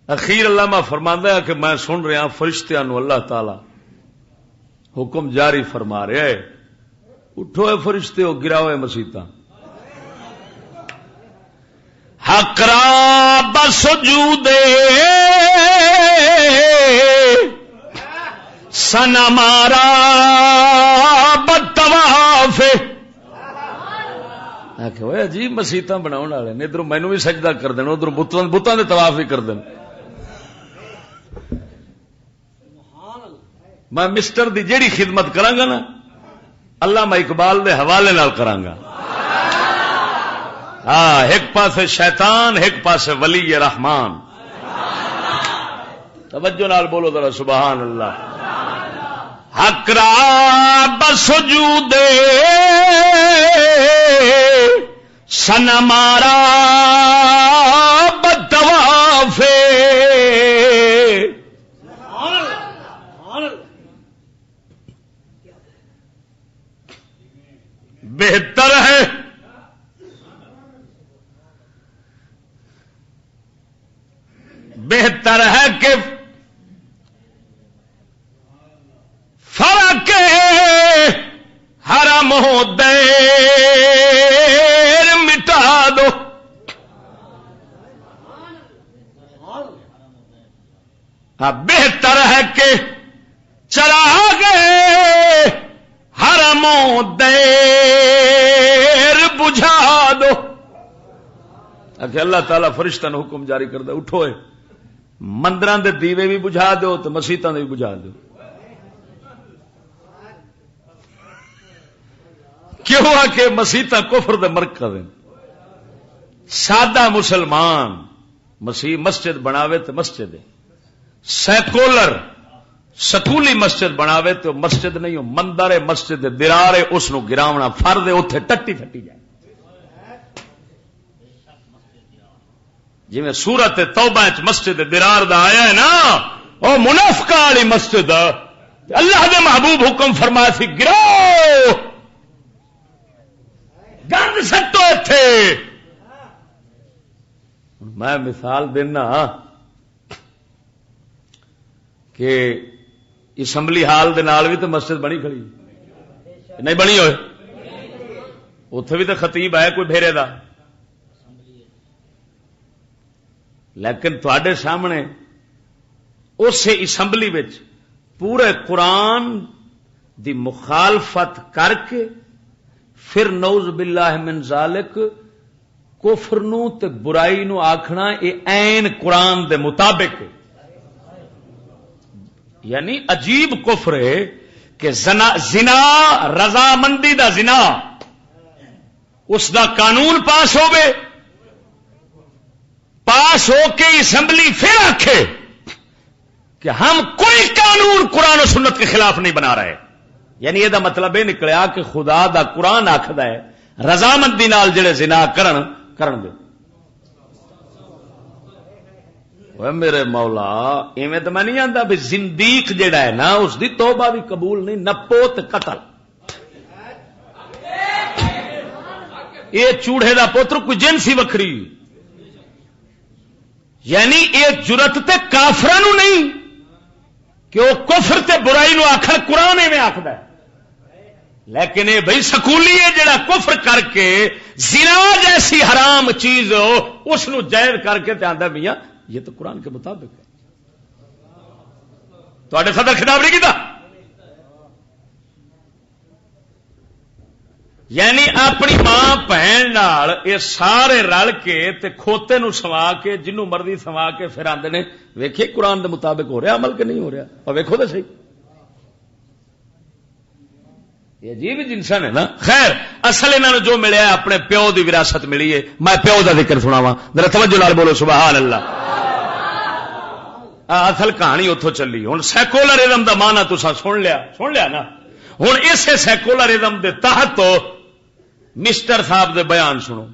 اخیر علامہ فرماندا ہے کہ میں سن رہا فرشتیاں نو اللہ تعالی حکم جاری فرما رہا ہے، اٹھو اے فرشتے ہو، گراؤ اے مسیتاں، حق را بسجودے سنا مارا بطواف۔ عجیب مسیتاں بناؤ والے نے، ادھر مینو بھی سجدہ کر دین، ادھر بتاں دے طواف بھی کر دین۔ میں مسٹر دی جیڑی خدمت کرانگا نا علامہ اقبال دے حوالے نال کرانگا۔ ہاں، ایک پاسے شیطان، ایک پاسے ولی رحمان۔ توجہ نال بولو ذرا سبحان اللہ۔ حق را بسجود سنا مارا بطواف، بہتر ہے کہ فرق حرم ہو دیر مٹا دو، بہتر ہے کہ چراغ حرم و دیر بجھا دو۔ کہ اللہ تعالیٰ فرشتہ نے حکم جاری کر دے، اٹھو مندراں دے دیوے بھی بجھا دو تو مسیتاں دے بھی بجھا دو۔ کیوں آ کہ مسیتاں کفر دے مرکز ہیں۔ سادہ مسلمان مسجد بناوے تو مسجد ہے، سیکولر سکولی مسجد بناوے تو مسجد نہیں ہو، مندر ہے، مسجد درار ہے، اس نو گراونا فرض ہے، اوتھے ٹٹی پھٹی جائے۔ جی میں سورت توبہ چ مسجد درار دا آیا ہے نا، او منافقاں والی مسجد، اللہ دے محبوب حکم فرمایا سی گراؤ، گند سٹو اتنے. میں مثال دینا کہ اسمبلی ہال دے نال بھی تو مسجد بنی کھڑی نہیں بنی ہوئے اتے بھی تو خطیب ہے کوئی بھیرے دا, لیکن تھوڑے سامنے اس اسمبلی وچ پورے قرآن دی مخالفت کر کے پھر نعوذ باللہ من ذالک کفر نو تے برائی نو آکھنا یہ عین قرآن دے مطابق, یعنی عجیب کفر ہے کہ زنا رضامندی دا زنا اس دا قانون پاس ہو کے اسمبلی پھر آکھے کہ ہم کوئی قانون قرآن و سنت کے خلاف نہیں بنا رہے. یعنی یہ مطلب یہ نکلیا کہ خدا دا قرآن آکھدا ہے رضامندی نال جڑے زنا کرن دے. میرے مولا ایویں تو میں نہیں آتا بھی زندیق جڑا ہے نا اس دی توبہ بھی قبول نہیں, نپو تے قتل. یہ چوڑے دا پوتر کوئی جنسی وکھری, یعنی یہ جرت تے کافراں نہیں کہ وہ کفر تے برائی نو آخر قرآن ایویں آخدا ہے, لیکن یہ بھائی سکولی ہے جڑا کفر کر کے زنا جیسی حرام چیز اس نو جائز کر کے آندا میاں یہ تو قرآن کے مطابق ہے. تو صدر خطاب نہیں کیتا, یعنی اپنی ماں بہن نال یہ سارے رل کے تے کھوتے نو سوا کے جنوں مرضی سوا کے پھر آندے نے ویکھے قرآن دے مطابق ہو رہا عمل کہ نہیں ہو رہا, اور ویکھو تو صحیح. یہ عجیب جنسن ہے نا. خیر اصل انہوں جو ملیا ہے اپنے پیو دی وراثت ملی ہے. میں پیو دا ذکر سناواں ذرا توجہ نال بولو سبحان اللہ. اصل کہانی اتوں چلی. ہوں سیکولرزم دا مانا تساں سن لیا نا. ہوں اسے سیکولرزم دے تحت مسٹر صاحب دے بیان سنو.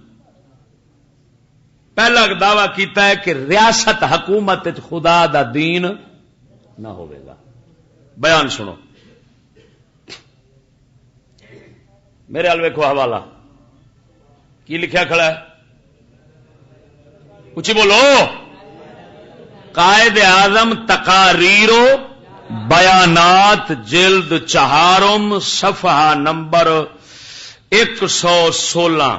پہلا دعویٰ کیتا ہے کہ ریاست حکومت خدا دا دین نہ ہوئے گا. بیان سنو میرے حال ویکھو حوالہ کی لکھیا کھڑا ہے, اچھی بولو. قائد اعظم تقاریر و بیانات جلد 4 صفحہ نمبر 116.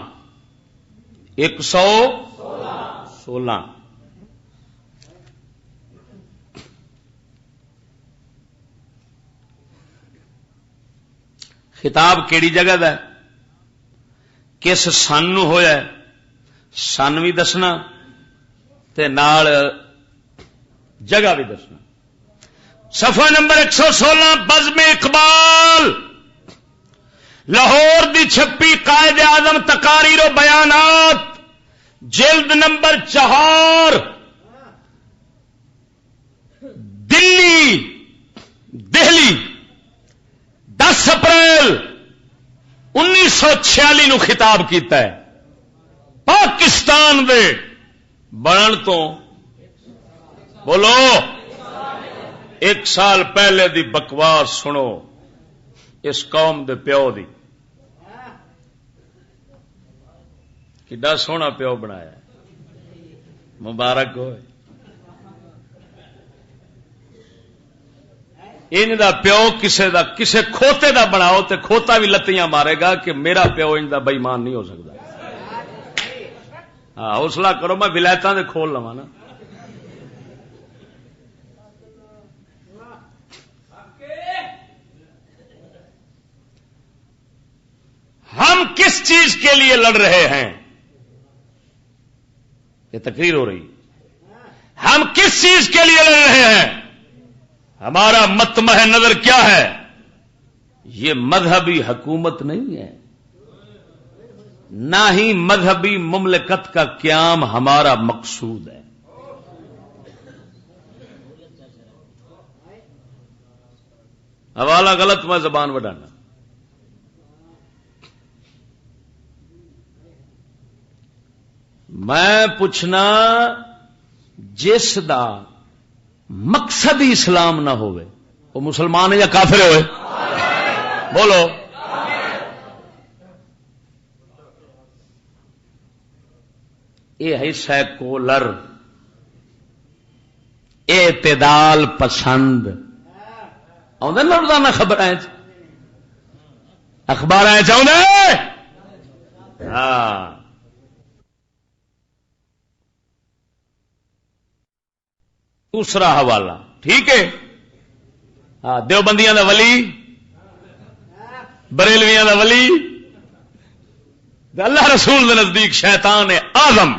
خطاب کیڑی جگہ دا ہے, کس سن نو ہویا ہے, سن بھی دسنا تے نال جگہ بھی دسنا. صفحہ نمبر 116 بزم اقبال لاہور دی چھپی قائد اعظم تقاریر و بیانات جلد نمبر 4 دہلی 10 اپریل 1946 نو خطاب کیتا ہے. پاکستان دے بنن تو بولو 1 سال پہلے دی بکواس سنو اس قوم دے پیو دی. کڈا سونا پیو بنایا, مبارک ہوئے. ان دا پیو کسے کھوتے دا بناؤ تے کھوتا بھی لتیاں مارے گا کہ میرا پیو ان دا بے ایمان نہیں ہو سکتا. ہاں حوصلہ کرو, میں ولایتاں دے کھول لواں نا. ہم کس چیز کے لیے لڑ رہے ہیں, یہ تقریر ہو رہی. ہم کس چیز کے لیے لڑ رہے ہیں, ہمارا مطمع نظر کیا ہے. یہ مذہبی حکومت نہیں ہے, نہ ہی مذہبی مملکت کا قیام ہمارا مقصود ہے. حوالہ غلط میں زبان بڑھانا. میں پوچھنا جس دا مقصد ہی اسلام نہ ہوئے وہ مسلمان ہے یا کافر ہوئے؟ بولو. یہ ہے سیکولر، اعتدال پسند. آدھے نا روزانہ خبر اخبار چاہتے. ہاں دوسرا حوالہ ٹھیک ہے. ہاں دیوبندیاں دا ولی، بریلویاں دا ولی، اللہ رسول دے نزدیک شیطان اعظم.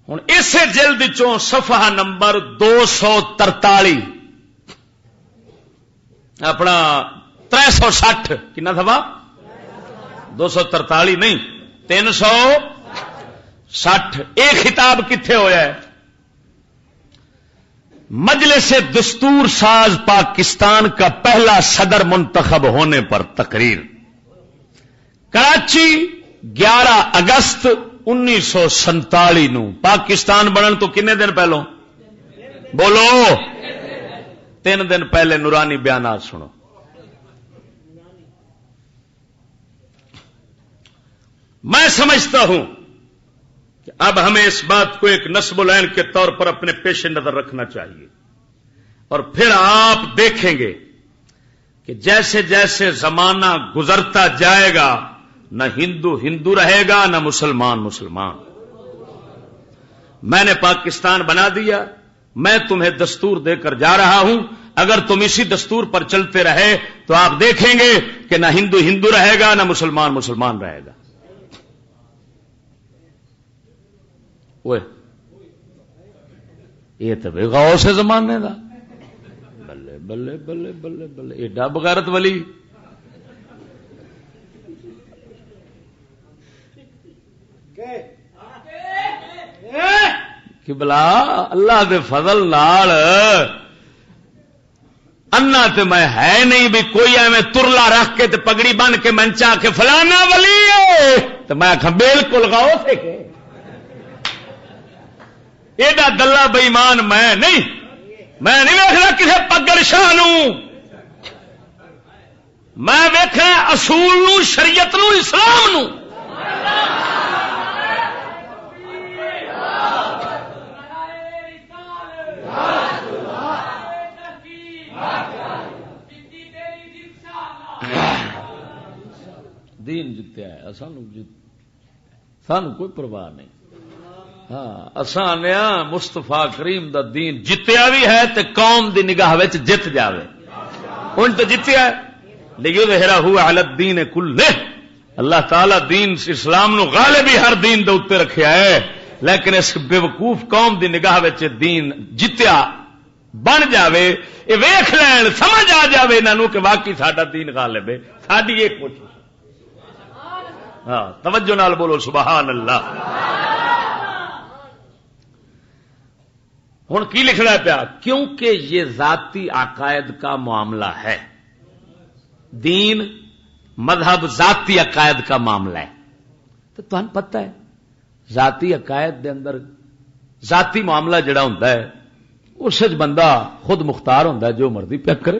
ہوں اسے جلد چوں صفحہ نمبر 243 اپنا 360 کنا تھا 243 نہیں 360. ایک خطاب کتنے ہویا ہے؟ مجلس دستور ساز پاکستان کا پہلا صدر منتخب ہونے پر تقریر. کراچی 11 اگست 1947 نو پاکستان بنن تو کنے دن پہلوں بولو 3 دن پہلے نورانی بیانات سنو. میں سمجھتا ہوں کہ اب ہمیں اس بات کو ایک نصب العین کے طور پر اپنے پیش نظر رکھنا چاہیے، اور پھر آپ دیکھیں گے کہ جیسے جیسے زمانہ گزرتا جائے گا نہ ہندو ہندو رہے گا نہ مسلمان مسلمان. میں نے پاکستان بنا دیا، میں تمہیں دستور دے کر جا رہا ہوں. اگر تم اسی دستور پر چلتے رہے تو آپ دیکھیں گے کہ نہ ہندو ہندو رہے گا نہ مسلمان مسلمان رہے گا. یہ تو بے غوث ہے زمانے دا. بلے بلے بلے بلے بلے ایڈا بغیرت ولی. کہ بلا اللہ دے فضل نال انا تے میں ہے نہیں بھی کوئی ایویں ترلا رکھ کے تے پگڑی بن کے منچا کے فلانا ولی ہے تو میں آخا بالکل غوث ہے کہ ایڈا دلہ بےمان میں نہیں ویکھنا کسی پگڑ شاہ نو، میں ویکھنا اصول نو، شریعت نو، اسلام نو. دین جتیا ہے سانو کوئی پرواہ نہیں. ہاں اساں آنے مستفا کریم دا دین جتیا بھی ہے تے قوم دی نگاہ وچ جت جاوے. ان تو جتیا ہے لیظہرہ علی الدین کلہ. اللہ تعالی دین اسلام نو غالب ہی ہر دین دے اوتے رکھیا ہے، لیکن اس بے وقوف قوم دی نگاہ وچ دین جتیا بن جاوے، یہ ویکھ لین سمجھ آ جاوے انہاں نو کہ واقعی ساڈا دین غالب ہے. ساڈی یہ کوشش. ہاں توجہ نال بولو سبحان اللہ. ہوں کی لکھنا پیا؟ کیونکہ یہ ذاتی عقائد کا معاملہ ہے. دین مذہب ذاتی عقائد کا معاملہ ہے. تو تمہیں پتہ ہے ذاتی عقائد دے اندر ذاتی معاملہ جڑا ہوتا ہے اس بندہ خود مختار ہوتا ہے جو مرضی پیا کرے.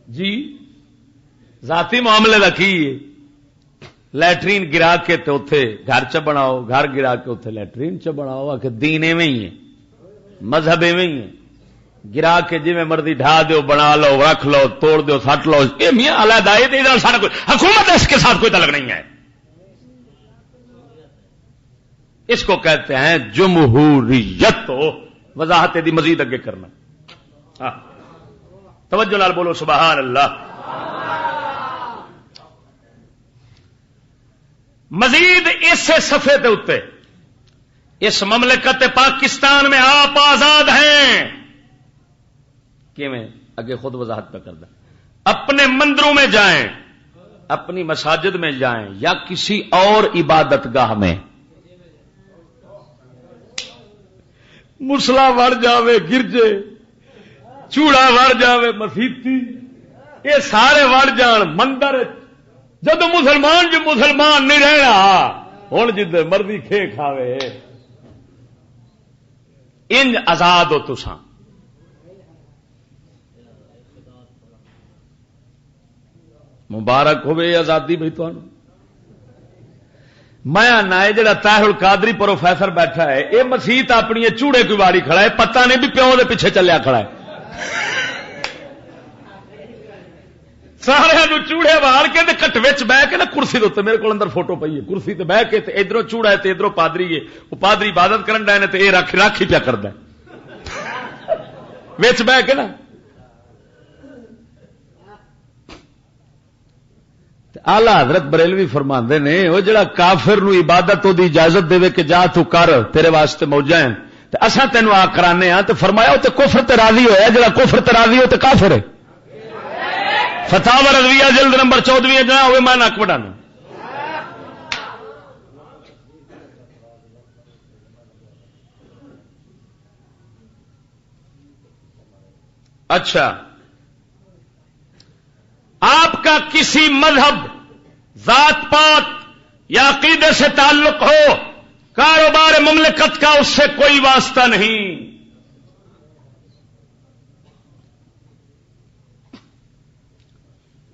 جی ذاتی معاملے کا کی ہے؟ لیٹرین گرا کے تے اوتھے گھر چ بناؤ، گھر گرا کے اوتھے لیٹرین چ بناؤ. کہ دین ایویں ہی ہے، مذہب ایویں ہی ہے. گرا کے جی مرضی ڈھا دیو، بنا لو، رکھ لو، توڑ دیو، سٹ لو. یہ میاں علیحدہ سارا کوئی حکومت اس کے ساتھ کوئی تعلق نہیں ہے. اس کو کہتے ہیں جمہوریت. وضاحت دی مزید اگے کرنا. توجہ نال بولو سبحان اللہ. مزید اس صفحے کے اتنے اس مملکت پاکستان میں آپ آزاد ہیں. کیویں اگے خود وضاحت پہ کردا. اپنے مندروں میں جائیں، اپنی مساجد میں جائیں یا کسی اور عبادت گاہ میں، مسلا وڑ جاوے گرجے، چوڑا وڑ جاوے مسیتی، یہ سارے وڑ جان مندر. جدو مسلمان جو مسلمان نہیں رہنا ہوں جد مرضی کھے کھاوے. انج آزاد ہو تساں. مبارک ہوئے آزادی بھائی تمہیں. میں آنا ہے جڑا طاہر القادری پروفیسر بیٹھا ہے یہ مسیت اپنی چوڑے کی واری کھڑا ہے، پتہ نہیں بھی پیو دے پیچھے چلیا کھڑا ہے، سارے چوڑے وار کے کٹ بہ کے نا کرسی دے، میرے کو اندر فوٹو پئی ہے، کرسی تے بہ کے ادھر چوڑا ہے ادھر پادری ہے، وہ پادری عبادت کرن ڈے نے تے اے راکھی پیا کردا ہے وچ بہ کے نا۔ آلہ حضرت بریلوی فرماندے نے وہ جڑا کافر نو عبادت دی اجازت دے کہ جا تو کر تیرے واسطے موجاں ہیں تے اساں تینوں آ کرانے ہاں تے فرمایا او تے کفر تے راضی ہویا، جڑا کفر تے راضی ہو تے کافر ہے۔ فتاوی رضویہ جلد نمبر 14 جنا ہوئے میں نک وڈانا۔ اچھا، آپ کا کسی مذہب، ذات پات یا عقیدے سے تعلق ہو، کاروبار مملکت کا اس سے کوئی واسطہ نہیں۔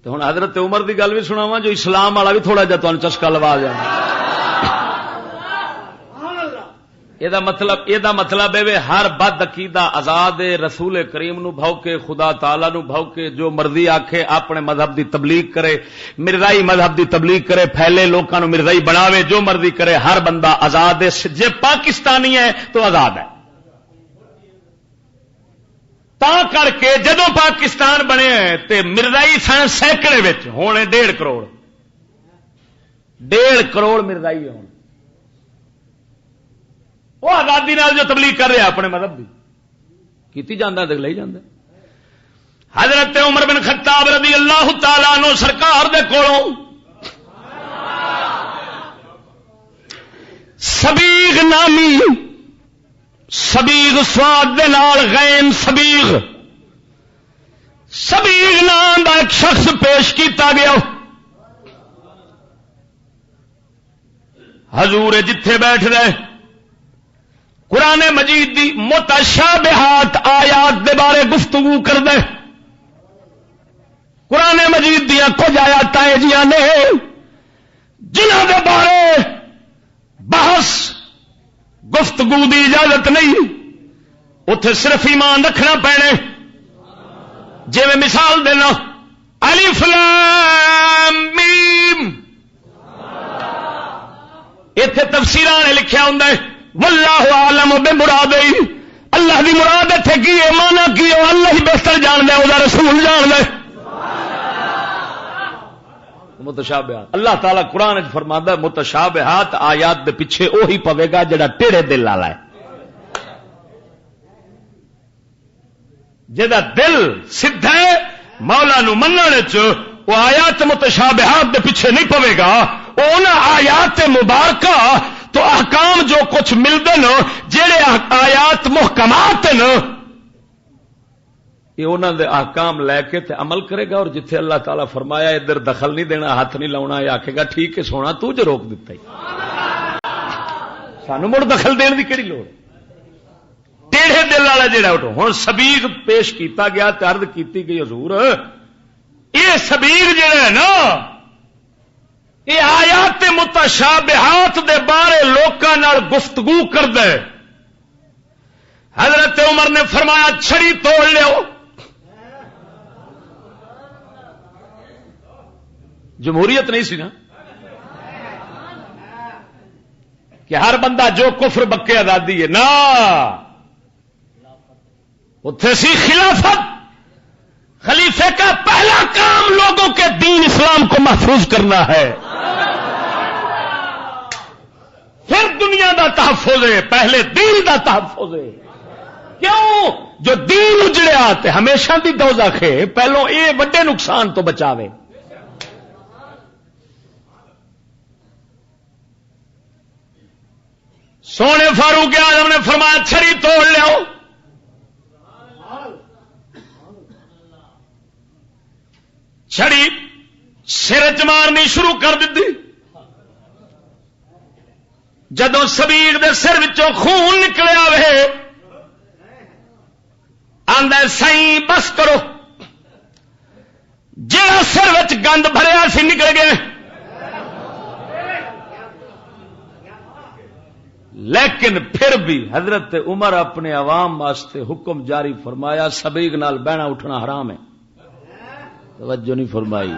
تو ہوں حضرت عمر دی گل بھی سناواں جو اسلام والا بھی تھوڑا جا تمہیں چسکا لوا جائے۔ یہ مطلب ہے ہر بد عقیدہ آزاد رسول کریم نو بھوکے، خدا تعالی نو بھوکے، جو مرضی آکھے، اپنے مذہب دی تبلیغ کرے، مرزائی مذہب دی تبلیغ کرے، پھیلے لوکاں نو مرزائی بناوے، جو مرضی کرے، ہر بندہ آزاد ہے۔ جے پاکستانی ہے تو آزاد ہے۔ تا کر کے جدو پاکستان بنے تے مرزائی سن سینکڑے وچ، ہونے 1.5 کروڑ، 1.5 کروڑ مرزائی ہون، وہ آزادی نال جو تبلیغ کر رہے اپنے مذہب کی کیتی جاندہ تے لئی جاندہ۔ حضرت عمر بن خطاب رضی اللہ تعالی عنہ سرکار دے کولوں سبیغ نامی، سبیغ سواد دے نال غین سبیغ، سبیغ نام دا ایک شخص پیش کیتا گیا۔ حضور جتھے بیٹھ رہے قرآن مجید دی متشابہات آیات دے بارے گفتگو کر دے۔ قرآن مجید دیا کچھ آیات ایجیاں نے جنہاں دے بارے بحث گفتگو دی اجازت نہیں، اتھے صرف ایمان رکھنا پینے۔ جی میں مثال دینا، الف لام میم، اتنے تفسیراں نے لکھیا ہوں واللہ عالم بمرادہ، اللہ دی مراد اتنے کی ہے، مانا کی ہے اللہ ہی بہتر جان دے، وہ رسول جان دے۔ متشابہات اللہ تعالیٰ قرآن فرماتا ہے متشابہات آیات دے پیچھے وہی پوے گا جڑا ٹیڑے دل والا ہے، جہاں دل سیدھا ہے مولا نو مننے چ، وہ آیات متشابہات دے پیچھے نہیں پوے گا۔ وہ آیات مبارکہ تو احکام جو کچھ ملتے نا، جہے آیات محکمات نا، یہ انہوں دے احکام لے کے تے عمل کرے گا، اور جتھے اللہ تعالیٰ فرمایا ادھر دخل نہیں دینا، ہاتھ نہیں لاؤنا، یہ آکھے گا ٹھیک ہے سونا تو جو روک دیتا ہی، سانو مڑ دخل دین دی کیڑی لوڑ۔ ٹیڑھے دل والا جڑا اٹھو ہن سبیغ پیش کیتا گیا تے عرض کیتی گئی حضور یہ سبیغ جڑا ہے نا، یہ آیات متشابہات دے بارے لوکاں نال گفتگو کردا ہے۔ حضرت عمر نے فرمایا چھڑی توڑ لیو۔ جمہوریت نہیں سی نا کہ ہر بندہ جو کفر بکے آزادی ہے، نا اتھے سی خلافت۔ خلیفے کا پہلا کام لوگوں کے دین اسلام کو محفوظ کرنا ہے، پھر دنیا دا تحفظ ہے، پہلے دین دا تحفظ ہے۔ کیوں؟ جو دین اجڑیا تے ہمیشہ دی دوزخ ہے، پہلو اے بڑے نقصان تو بچاوے۔ سونے فاروق اعظم نے فرمایا چھڑی توڑ لیو۔ چھڑی سر چ مارنی شروع کر دیتی۔ جدو سبیغ دے سر وچوں خون نکلیا وے، آندا سائیں بس کرو، جہاں سر وچ گند بھریا سی نکل گئے۔ لیکن پھر بھی حضرت عمر اپنے عوام واسطے حکم جاری فرمایا سبیغ نال بہنا اٹھنا حرام ہے. توجہ نہیں فرمائی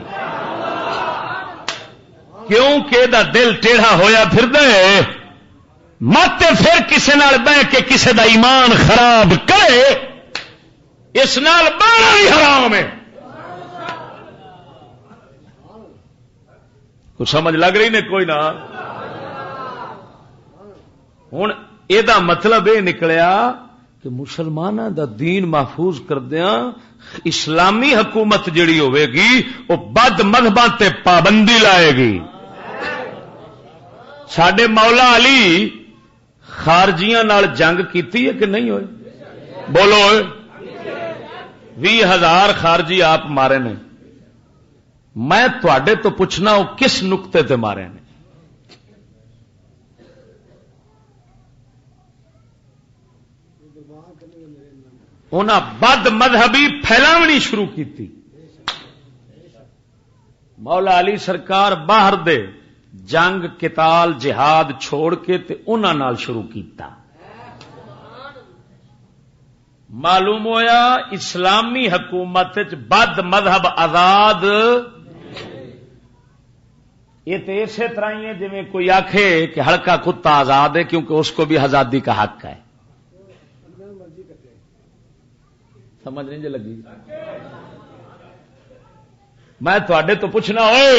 کیونکہ دا دل ٹیڑھا ہویا پھر دے مت پھر کسے نال بہ کے کسے دا ایمان خراب کرے اس نال بہنا ہی حرام ہے. کچھ سمجھ لگ رہی نے کوئی نہ. ہوں یہ مطلب یہ نکلیا کہ مسلمانوں دا دین محفوظ کردیا اسلامی حکومت جڑی ہوے گی وہ بد مذہباں تے پابندی لائے گی. ساڈے مولا علی خارجیاں نال جنگ کیتی ہے کہ نہیں ہوئے؟ بولو 20,000 خارجی آپ مارے نے. میں تواڈے تو پوچھنا وہ کس نقطے تے مارے نے؟ انہاں بد مذہبی پھیلاونی شروع کی. مولا علی سرکار باہر دے جنگ قتال جہاد چھوڑ کے تے انہاں نال شروع کیتا. معلوم ہویا اسلامی حکومت بد مذہب آزاد. یہ تو اسی طرح ہی ہے جی کوئی آخے کہ ہلکا کتا آزاد ہے کیونکہ اس کو بھی آزادی کا حق ہے. سمجھ نہیں لگی؟ میں تھوڑے تو پوچھنا ہوئے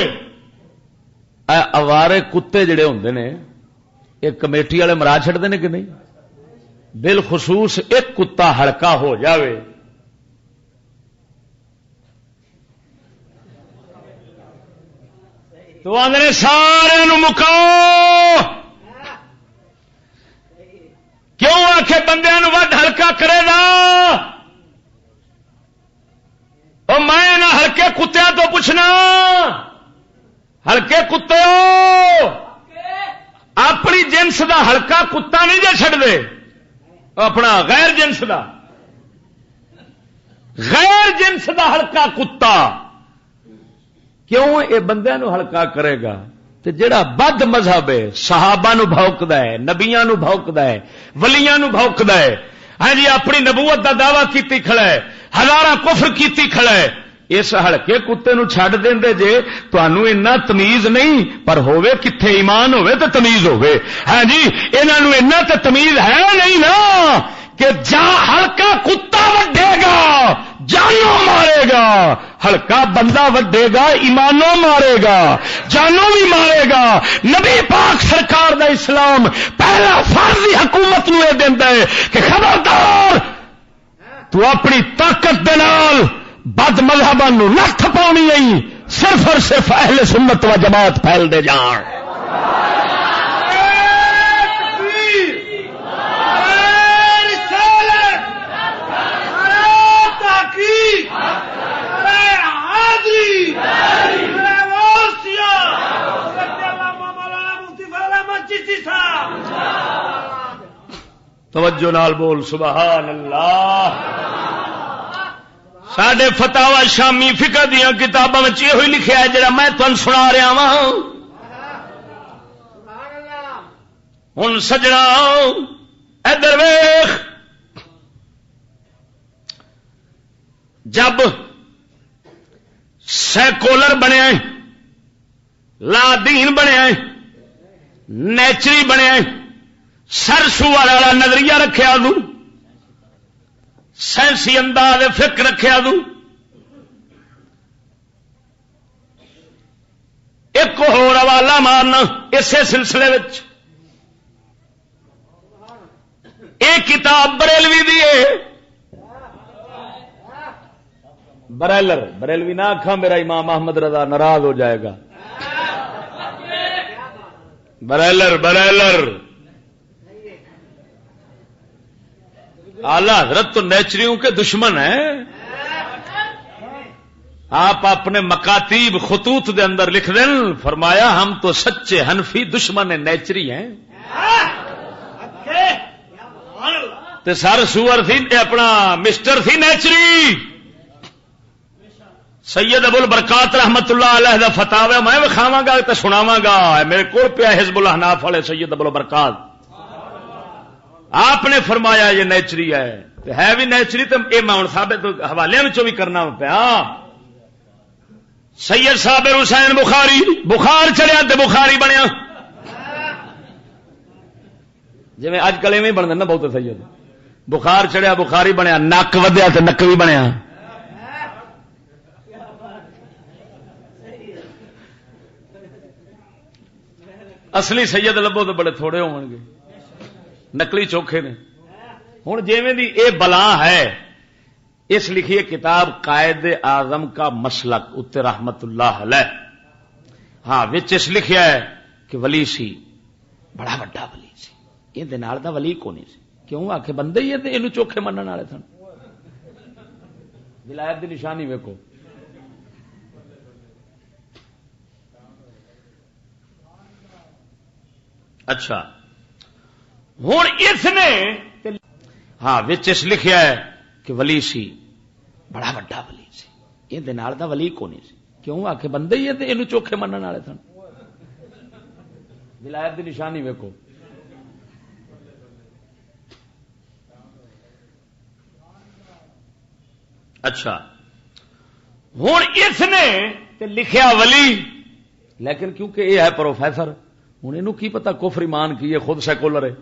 اوارے کتے جڑے ہوندے نے ایک کمیٹی والے مرا چھڑتے ہیں کہ نہیں؟ بالخصوص ایک کتا ہلکا ہو جاوے تو آدھے سارے مکاؤ. کیوں آخے بندے ود ہلکا کرے گا؟ میں نہ ہلکے کتیا تو پوچھنا ہلکے کتے اپنی جنس دا ہلکا کتا نہیں جے چھڑ دے اپنا غیر جنس دا ہلکا کتا کیوں یہ بندے نو ہلکا کرے گا؟ تے جڑا بد مذہب ہے صحابہ نو بھوکدا ہے نبیاں نو بھوکدا ہے ولیاں نو بھوکدا ہے ہاں جی اپنی نبوت دا دعویٰ کیتی کھڑا ہے ہزاراں کفر کیتی کھڑا ہے. اس ہلکے کتے نو چھڈ دیندے جے تانوں اتنا تمیز نہیں پر ہوے کتھے ایمان ہوے تے تمیز ہوے. ہاں جی انہاں نو اتنا تے تمیز ہے نہیں نا کہ جا ہلکا کتا وڈے گا جانوں مارے گا ہلکا بندہ وڈے گا ایمانوں مارے گا جانوں بھی مارے گا. نبی پاک سرکار دا اسلام پہلا فرضی حکومت نو یہ دیندا ہے کہ خبردار تو اپنی طاقت دے نال بد مذہباں نو نٹھ پاؤنی نہیں صرف اور صرف اہل سنت و جماعت پھیل دے جان. توجہ نال بول سبحان اللہ. ساڈے فتاوا شامی فقہ دیا کتاباں وچ یہ لکھیا ہے جڑا میں تمہیں سنا رہا ہاں. ہن سجنا ادھر ویکھ جب سیکولر بنیا لا دین بنیا نیچری بنیا سر سوار والا نظریہ رکھیا تو سائنسی انداز فکر رکھیا تو ایک ہور حوالہ مارنا اسی سلسلے وچ ایک کتاب بریلوی دی ہے بریلوی نہ آکھاں میرا امام احمد رضا ناراض ہو جائے گا. بریلر اعلی حضرت تو نیچریوں کے دشمن ہیں. آپ اپنے مکاتیب خطوط دے اندر لکھ دیں فرمایا ہم تو سچے حنفی دشمن نیچری ہیں. تے سر سور تھی اپنا مسٹر تھی نیچری. سید ابو البرکات رحمت اللہ علیہ دا فتاوی میں وکھاواں گا تے سناواں گا. میرے کول پیا حزب الاحناف والے سید ابو البرکات آپ نے فرمایا یہ نیچری ہے بھی نیچری، تو یہ میں ہوں ثابت حوالے میں بھی کرنا پیا. سید صابر حسین بخاری بخار چڑھیا تو بخاری بنیا، جی اج کل ایویں بن دینا بہت سید بخار چڑھیا بخاری بنیا، نک ودیا تو نقوی بنیا. اصلی سید لبو تو بڑے تھوڑے ہون گے، نقلی چوکھے نے. ہوں جیویں دی اے بلا ہے، اس لکھیے کتاب قائد اعظم کا مسلک اتنے رحمت اللہ علیہ. ہاں وچ اس لکھیا ہے کہ ولی سی بڑا وڈا ولی سی، یہ دا ولی کو نہیں سی. کیوں آ کے بندے ہی یہ چوکھے منن والے سن. ولایت دی نشانی ویکھو. اچھا ہوں اس نے ہاں وچ اس لکھیا ہے کہ ولی سی بڑا وڈا ولی سی، یہ دا ولی کو نہیں سی. کیوں آ کے بندے ہی یہ چوکھے منن والے سن. ولایت دی نشانی ویکھو. اچھا ہوں اس نے لکھیا ولی، لیکن کیونکہ یہ ہے پروفیسر، ہوں یہ کی پتا کفر ایمان کی، یہ خود سیکولر ہے.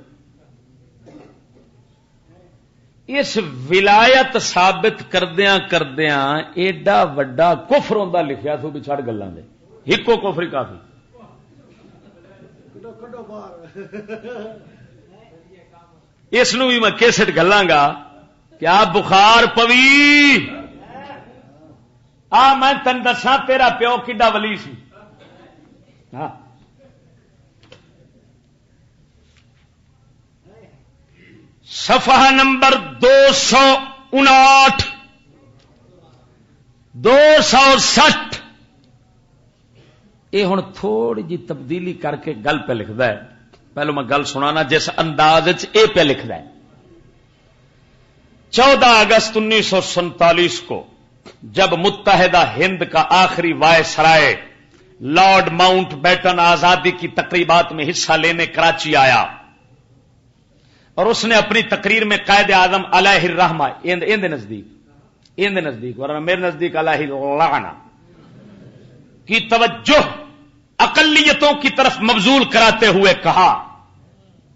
اس ولایت ثابت کردیاں کردیاں ایڈا وڈا کفر ہوندا لکھیا سو بھی چھڑ گلاں دے، ہکو کفر ہی کافی. اس نو بھی میں کیسٹ گلاں گا کہ آپ بخار پوی میں تن دساں تیرا پیو کڈا ولی سی. ہاں صفحہ نمبر 259 260. یہ ہوں تھوڑی جی تبدیلی کر کے گل پہ لکھتا ہے. پہلو میں گل سنانا جس انداز اے پہ لکھتا ہے. 14 اگست 1947 کو جب متحدہ ہند کا آخری وائسرائے لارڈ ماؤنٹ بیٹن آزادی کی تقریبات میں حصہ لینے کراچی آیا اور اس نے اپنی تقریر میں قائد اعظم علیہ الرحمہ نزدیک ورنہ میرے نزدیک علیہ اللعنہ کی توجہ اقلیتوں کی طرف مبذول کراتے ہوئے کہا.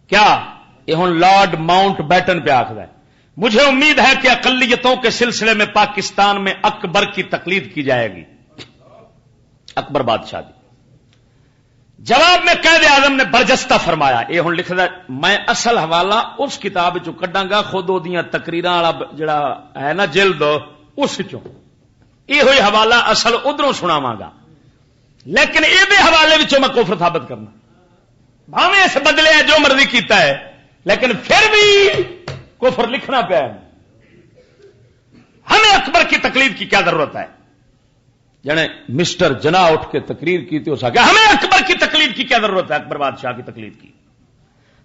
کیا یہ ہوں لارڈ ماؤنٹ بیٹن پہ آخر ہے، مجھے امید ہے کہ اقلیتوں کے سلسلے میں پاکستان میں اکبر کی تقلید کی جائے گی. اکبر بادشاہ دی. جواب میں قائد اعظم نے برجستہ فرمایا. یہ ہوں لکھ دا میں اصل حوالہ اس کتاب چوں کڈاں گا، خود اودیاں تقریراں والا جڑا ہے نا جلد اس چوں، یہ ہوئی حوالہ اصل ادھروں سناواں گا، لیکن یہ دے حوالے وچوں میں کفر ثابت کرنا. بھاویں اس بدلے جو مرضی کیتا ہے لیکن پھر بھی کفر لکھنا پیا. ہمیں اکبر کی تقلید کی کیا ضرورت ہے؟ یعنی مسٹر جنا اٹھ کے تقریر کی تھی اس آگے ہمیں اکبر کی تقلید کی کیا ضرورت ہے؟ اکبر بادشاہ کی تقلید کی.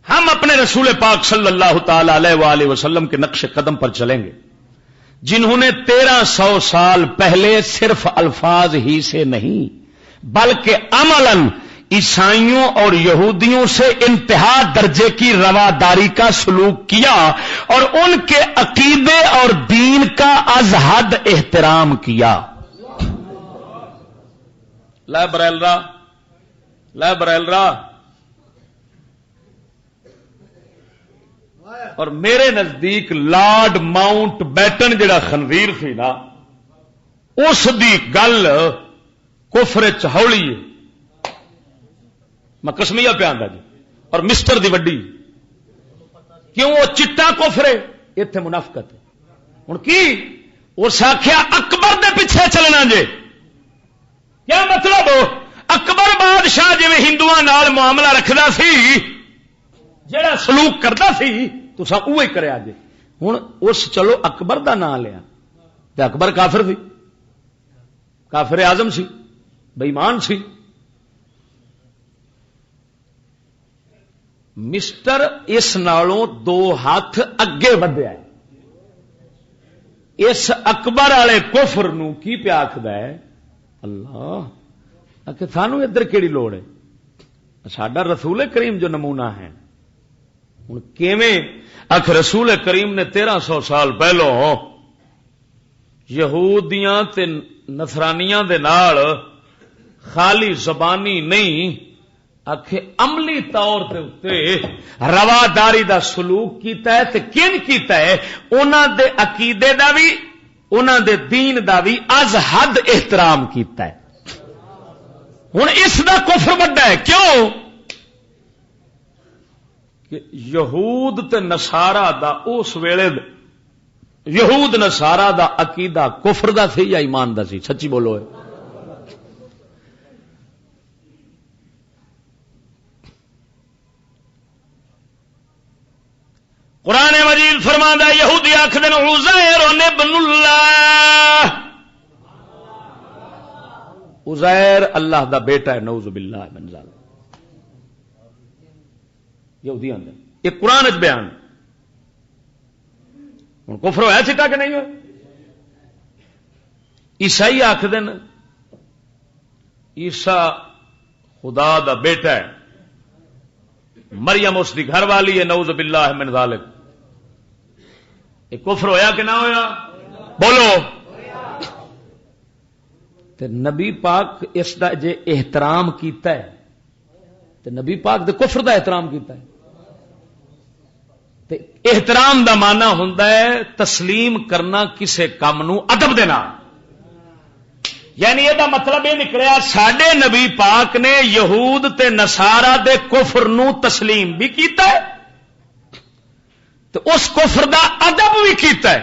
ہم اپنے رسول پاک صلی اللہ تعالی علیہ وآلہ وسلم کے نقش قدم پر چلیں گے، جنہوں نے 1300 سال پہلے صرف الفاظ ہی سے نہیں بلکہ عملاً عیسائیوں اور یہودیوں سے انتہا درجے کی رواداری کا سلوک کیا اور ان کے عقیدے اور دین کا از حد احترام کیا. لا برائل را اور میرے نزدیک لارڈ ماؤنٹ بیٹن جڑا خنزیر سی نا، اس دی گل کفر چہولی ہے. میں قسمیہ پہ آندا جی. اور مسٹر دی وڈی کیوں وہ چٹا کفر ہے، اتنے منافقت ہے. ہوں کی اس آخیا اکبر دے پیچھے چلنا جے. کیا مطلب؟ اکبر بادشاہ جی ہندوؤں نال معاملہ رکھدا سی، جڑا سلوک کردا سی تسا اوہی کریا جے. ہوں اس چلو اکبر دا نام لیا تے اکبر کافر سی، کافر اعظم سی، بے ایمان سی. مسٹر اس نالوں 2 ہاتھ اگے ودیا ہے. اس اکبر والے کفر نو کی پیا آکھدا ہے؟ اللہ کہ سانو ادھر کیڑی لوڑ ہے؟ ساڈا رسول کریم جو نمونہ ہے. ہوں کیویں آخر رسول کریم نے 1300 سال پہلو یہودیاں تے نصرانیاں دے نال خالی زبانی نہیں آخے عملی طور تے رواداری دا سلوک کیتا ہے تے کن کیتا ہے انہاں دے عقیدے دا بھی انہاں دے دین دا بھی از حد احترام کیتا ہے. ہن اس دا کفر بڑا ہے کیوں کہ یہود تے نصارا دا اس ویلے یہود نصارا دا عقیدہ کفر دا سی یا ایمان دا سی؟ سچی بولو ہے. قرآن مجید فرماندا یہودی آکھدے نے عزیر ابن اللہ، عزیر اللہ دا بیٹا ہے، نعوذ باللہ من ذالک. یہودی آندے یہ قرآن وچ بیان. ہن کفر ہویا سکا کہ نہیں ہویا؟ عیسائی آکھدے نے عیسیٰ خدا دا بیٹا ہے، مریم اس دی گھر والی ہے، نعوذ باللہ من ذالک. یہ کفر ہویا کہ نہ ہویا؟ بولو. تے نبی پاک اس دا جے احترام کیتا ہے تے نبی پاک دے کفر دا احترام کیتا ہے. تے احترام دا معنی ہوندا ہے تسلیم کرنا کسے کام نو ادب دے نال. یعنی یہ مطلب یہ نکلیا ساڈے نبی پاک نے یہود تے نصارا دے کفر نو تسلیم بھی کیتا ہے تو اس کفر دا ادب بھی کیتا ہے.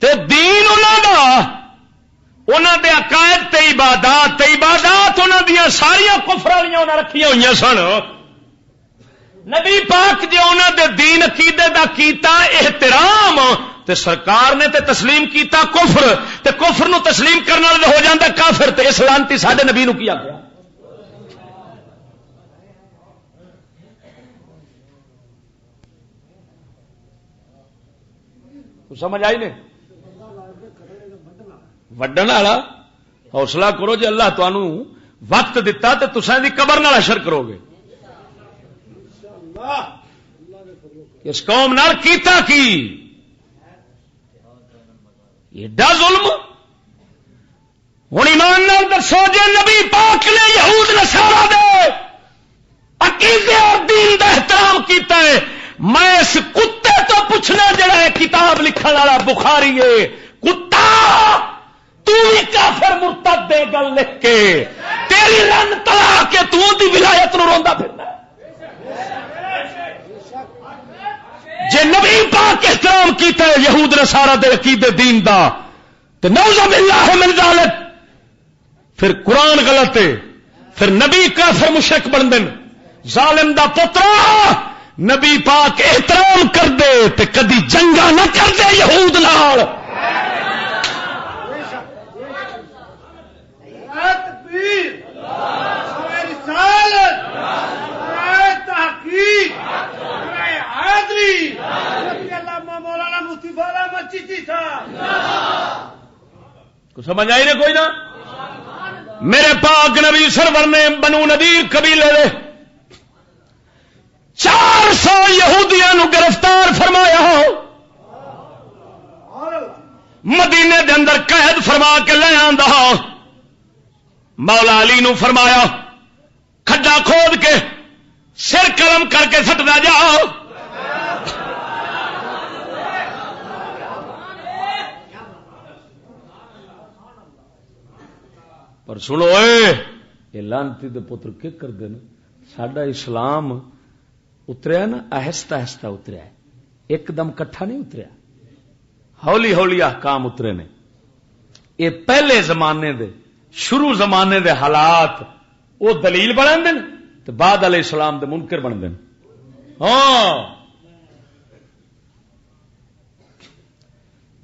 تے دین انہاں دے عقائد تے عبادات انہاں دیاں ساریاں کفر والیاں انہاں رکھیاں ہوئیاں سن. نبی پاک جو انہاں دے دین عقیدے دا کیتا احترام تے سرکار نے تے تسلیم کیتا کفر، تے کفر نو تسلیم کرنے والے ہو جاندا کافر. تے اس لعنتی ساڈے نبی نو کیا گیا؟ سمجھ آئی نے؟ وڈن والا حوصلہ کرو جی اللہ تانوں وقت دتا تے تساں دی قبر نال حشر کرو گے. اس قوم نال کیتا کی ایڈا ظلم. ہوں ایمان نال دسو جے نبی پاک نے یہود نصارا دے عقیدے اور دین دا احترام کیتا ہے، میں اس کتے تو پوچھنا جڑا ہے کتاب لکھن والا بخاری ہے، کتا تو بھی کافر مرتد دے گل لکھ کے تیری لن تلا کے تو دی ولایت نو روندا پھردا ہے. جے نبی پاک احترام کیتا ہے یہود نصارا دے عقیدے دین دا تے نعوذ باللہ من ذالک، پھر قرآن غلط ہے، پھر نبی کافر مشرک بن دین. ظالم دا پترا نبی پاک احترام کر دے تے کدی جنگا نہ کر دے یہود نال. سمجھ آئی نے کوئی نہ؟ میرے پاک نبی سرور نے بنو نذیر قبیلے دے 400 یہودیاں نو گرفتار فرمایا، مدینے دے اندر قید فرما کے لے آندا. مولا علی نو فرمایا کھڈا کھود کے سر قلم کر کے سٹدا جاؤ. پر سنو یہ لانتی دے پتر کیا کرتے ہیں؟ ساڈا اسلام اتریا نا آہستہ آہستہ اتریا ہے، ایک دم کٹھا نہیں اتریا، ہولی ہولی احکام اترے نے. یہ پہلے زمانے دے شروع زمانے دے حالات وہ دلیل بنا دین تو بعد علیہ السلام دے منکر بن دین. ہاں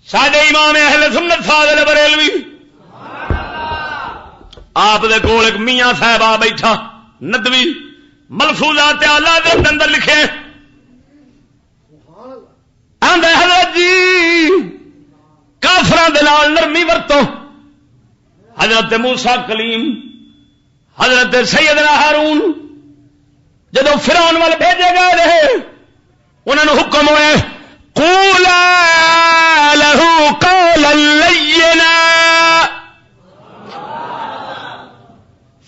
ساڈے امام اہل سنت فاضل بریلوی آپ دے کول ایک میاں صاحب آ بیٹھا ندوی ملفوظات اعلی دے اندر لکھے آندا حضرت جی کافراں دے نال نرمی ورتو. حضرت موسیٰ کلیم، حضرت سیدنا ہارون، جدو فرعون وال بھیجے گئے رہے انہوں نے حکم ہوئے قولا له قولا لینا،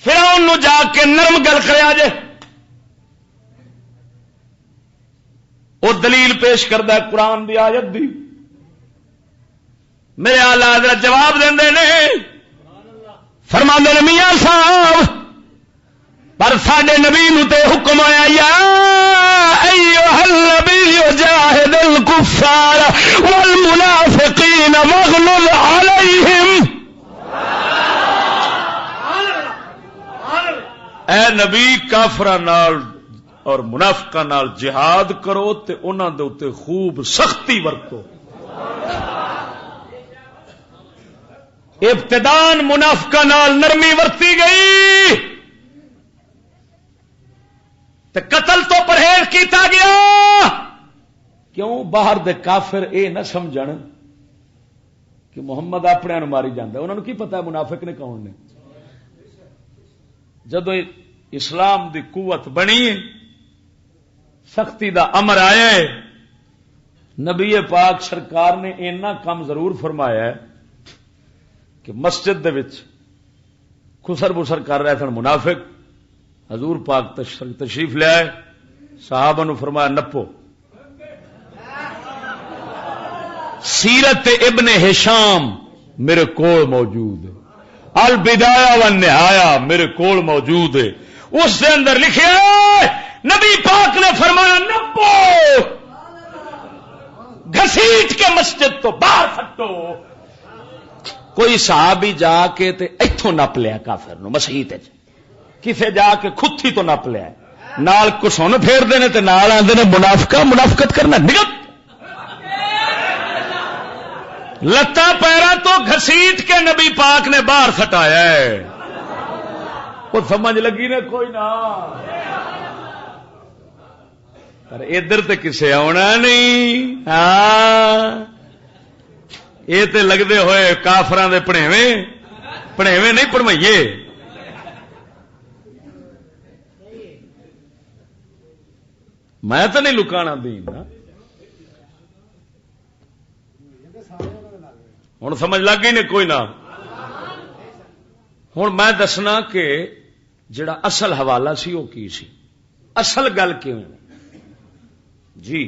فرعون نو جا کے نرم گل کریا جے. وہ دلیل پیش کردا ہے قرآن دی آیت دی. میرے آلہ حضرت جواب دیندے نے فرماندے نے میاں صاحب پر ساڈے نبی نو تے حکم آیا یا ایھا النبی جاہد الکفار والمنافقین واغلظ علیہم. اے نبی کافراں نال اور منافقاں نال جہاد کرو تے انہاں دے اوتے خوب سختی ورتو. ابتدان منافقاں نال نرمی ورتی گئی تے قتل تو پرہیز کیتا گیا. کیوں؟ باہر دے کافر اے نہ سمجھن کہ محمد اپنے نو ماری جاندا. انہاں نو کی پتہ ہے منافق نے کون نے. جدو اسلام دی قوت بنی سختی دا امر آیا ہے نبی پاک سرکار نے اینا کام ضرور فرمایا ہے کہ مسجد دے وچ خسر بسر کر رہے سن منافق. حضور پاک تشریف لے آئے صحابہ نو فرمایا نپو. سیرت ابن ہشام میرے کول موجود ہے، البدایہ والنہایہ میرے کول موجود ہے. اس کے اندر لکھے نبی پاک نے فرمایا نپو، گھسیٹ کے مسجد تو باہر پھٹو. کوئی صحابی جا کے تے ایتھوں نپ لیا کافر نو مسیت وچ، کسے جا کے کھتی تو نپ لیا نال کسون پھیر دینے تے نال آندے نے منافقت کرنا نگت. لتاں پیراں تو گھسیٹ کے نبی پاک نے باہر سٹایا ہے. وہ سمجھ لگی نے کوئی نہ، پر ادھر تے کسے آنا نہیں. ہاں یہ تے لگتے ہوئے کافراں دے پڑھیویں نہیں پڑھوائیے. میں تو نہیں لکانا دین نا. ہوں سمجھ لگ گئی نے کوئی نہ. ہوں میں دسنا کہ جڑا اصل حوالہ سی وہ کی سی، اصل گل کیوں جی.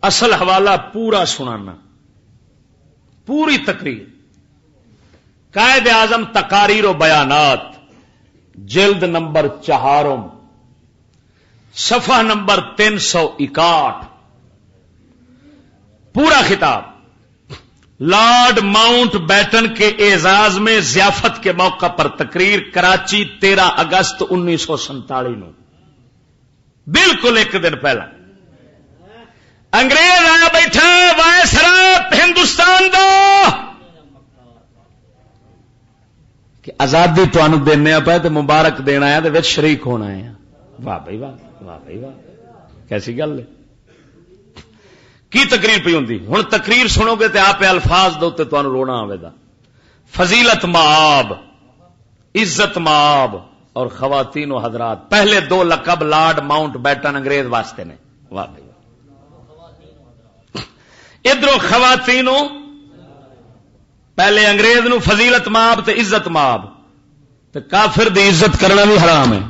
اصل حوالہ پورا سنانا، پوری تقریر. قائد اعظم تقاریر و بیانات جلد نمبر 4 صفحہ نمبر 361 پورا خطاب. لارڈ ماؤنٹ بیٹن کے اعزاز میں ضیافت کے موقع پر تقریر، کراچی 13 اگست 1947 نو، بالکل ایک دن پہلا. انگریز آیا بیٹھا وائسرا ہندوستان دا کہ آزادی تمہیں دینا پہ تو مبارک دینا ہے تو شریک ہونا ہے. واہ بھائی واہ، واہ بھائی واہ، کیسی گل ہے. کی تقریر پی ہوں. ہوں تقریر سنو گے تو آپ الفاظ دو تے تمہیں رونا آئے گا. فضیلت مآب، عزت مآب اور خواتین و حضرات. پہلے 2 لقب لارڈ ماؤنٹ بیٹن انگریز واسطے نے. واہ بھائی، ادھر خواتینوں پہلے انگریز نو فضیلت مآب تے عزت مآب، تے کافر دی عزت کرنا بھی حرام ہے.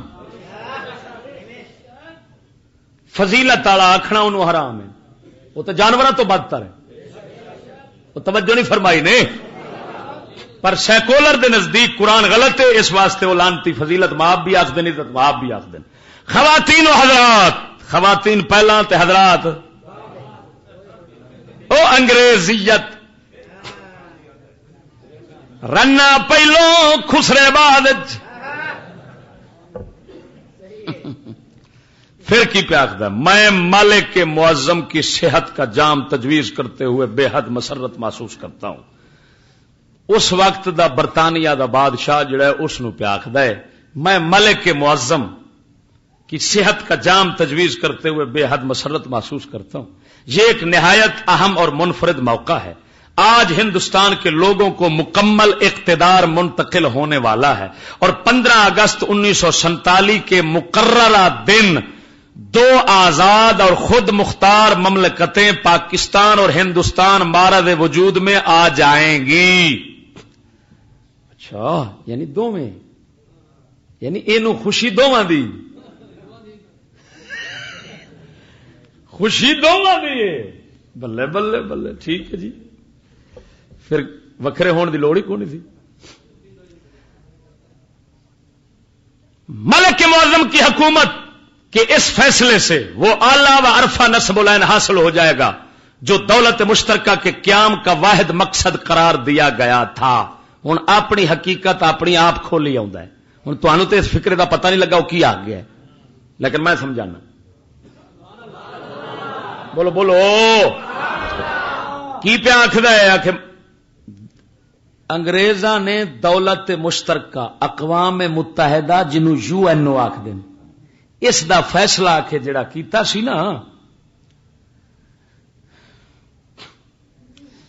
فضیلت والا آخنا انہوں حرام ہے، وہ تو جانوراں تو بدتر ہے. وہ توجہ نہیں فرمائی نے. پر سیکولر دے نزدیک قرآن غلط ہے، اس واسطے وہ لانتی فضیلت مآب بھی آخ دین، عزت مآب بھی آخ دین. خواتین و حضرات، خواتین پہلا تے حضرات او انگریزیت رنا پہلو خسرے بعد. پھر کی پہ آخر میں مالک کے معظم کی صحت کا جام تجویز کرتے ہوئے بے حد مسرت محسوس کرتا ہوں. اس وقت دا برطانیہ دا بادشاہ جڑا ہے اس نو پہ آخر ہے میں مالک کے معظم کی صحت کا جام تجویز کرتے ہوئے بے حد مسرت محسوس کرتا ہوں. یہ ایک نہایت اہم اور منفرد موقع ہے. آج ہندوستان کے لوگوں کو مکمل اقتدار منتقل ہونے والا ہے، اور 15 اگست 1947 کے مقررہ دن 2 آزاد اور خود مختار مملکتیں پاکستان اور ہندوستان مارد وجود میں آ جائیں گی۔ اچھا، یعنی دو میں، یعنی اینو خوشی دوواں دی، خوشی دوواں دی، بلے بلے بلے، ٹھیک ہے جی، پھر وکھرے ہونے دی لوڑ ہی کون تھی۔ ملک معظم کی حکومت کے اس فیصلے سے وہ اعلیٰ و عرفہ نصب العین حاصل ہو جائے گا جو دولت مشترکہ کے قیام کا واحد مقصد قرار دیا گیا تھا۔ ہن اپنی حقیقت اپنی آپ کھولی آؤں ہے۔ ہن تانوں تے اس فکرے دا پتہ نہیں لگا وہ کی آ گیا ہے، لیکن میں سمجھانا، بولو بولو کی پہ آخر ہے؟ آخ انگریزاں نے دولت مشترکہ اقوام متحدہ جنوں UN آخ دیں، اس دا فیصلہ آخے جڑا کیتا سی نا،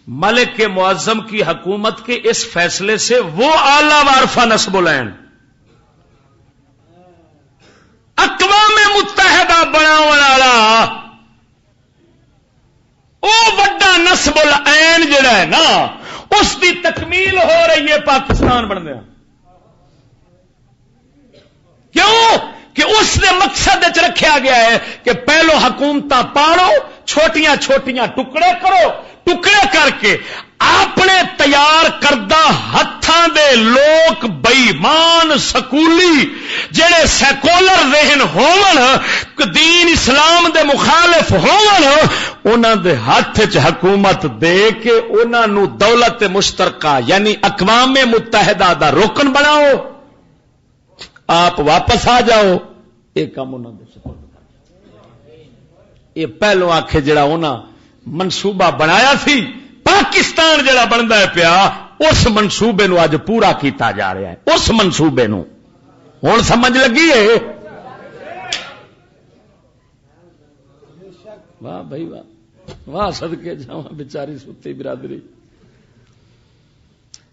ملک معظم کی حکومت کے اس فیصلے سے وہ اعلیٰ و عرفہ نصب العین اقوام متحدہ بناون والا او وڈا نصب العین جڑا ہے نا، اس کی تکمیل ہو رہی ہے پاکستان بن گیا۔ کیوں کہ اس نے مقصد رکھا گیا ہے کہ پہلو حکومت پاڑو، چھوٹیاں چھوٹیاں ٹکڑے کرو، ٹکڑے کر کے اپنے تیار کردہ ہتھاں دے لوگ بےمان سکولی جڑے سیکولر ذہن ہون، دین اسلام دے مخالف ہون، انہاں دے ہاتھ وچ حکومت دے کے انہاں نو دولت مشترکہ یعنی اقوام متحدہ دا رکن بناؤ، آپ واپس آ جاؤ، یہ کام انہوں نے سپرد کر۔ یہ پہلو آخے جڑا انہاں منصوبہ بنایا سی، پاکستان جڑا بنتا ہے پیا، اس منصوبے نو اج پورا کیتا جا رہا ہے۔ اس منصوبے نو ہن سمجھ لگی ہے؟ واہ بھائی واہ، واہ صدقے جاواں بیچاری ستی برادری۔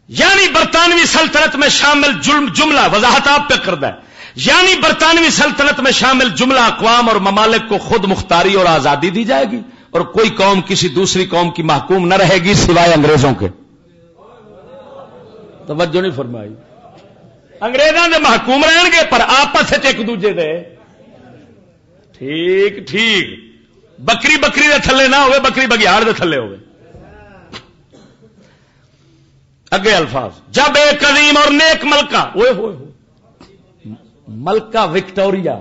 یعنی برطانوی سلطنت میں شامل جملہ، وضاحت آپ پہ کردہ ہے، یعنی برطانوی سلطنت میں شامل جملہ اقوام اور ممالک کو خود مختاری اور آزادی دی جائے گی، اور کوئی قوم کسی دوسری قوم کی محکوم نہ رہے گی سوائے انگریزوں کے۔ توجہ نہیں فرمائی؟ انگریزوں کے محکوم رہن گے پر آپس ایک دوجے دے ٹھیک ٹھیک، بکری بکری دے تھلے نہ ہوئے، بکری بگیاڑ دے تھلے ہوئے۔ اگے الفاظ، جب ایک عظیم اور نیک ملکہ، اوئے ہوئے ملکہ وکٹوریا،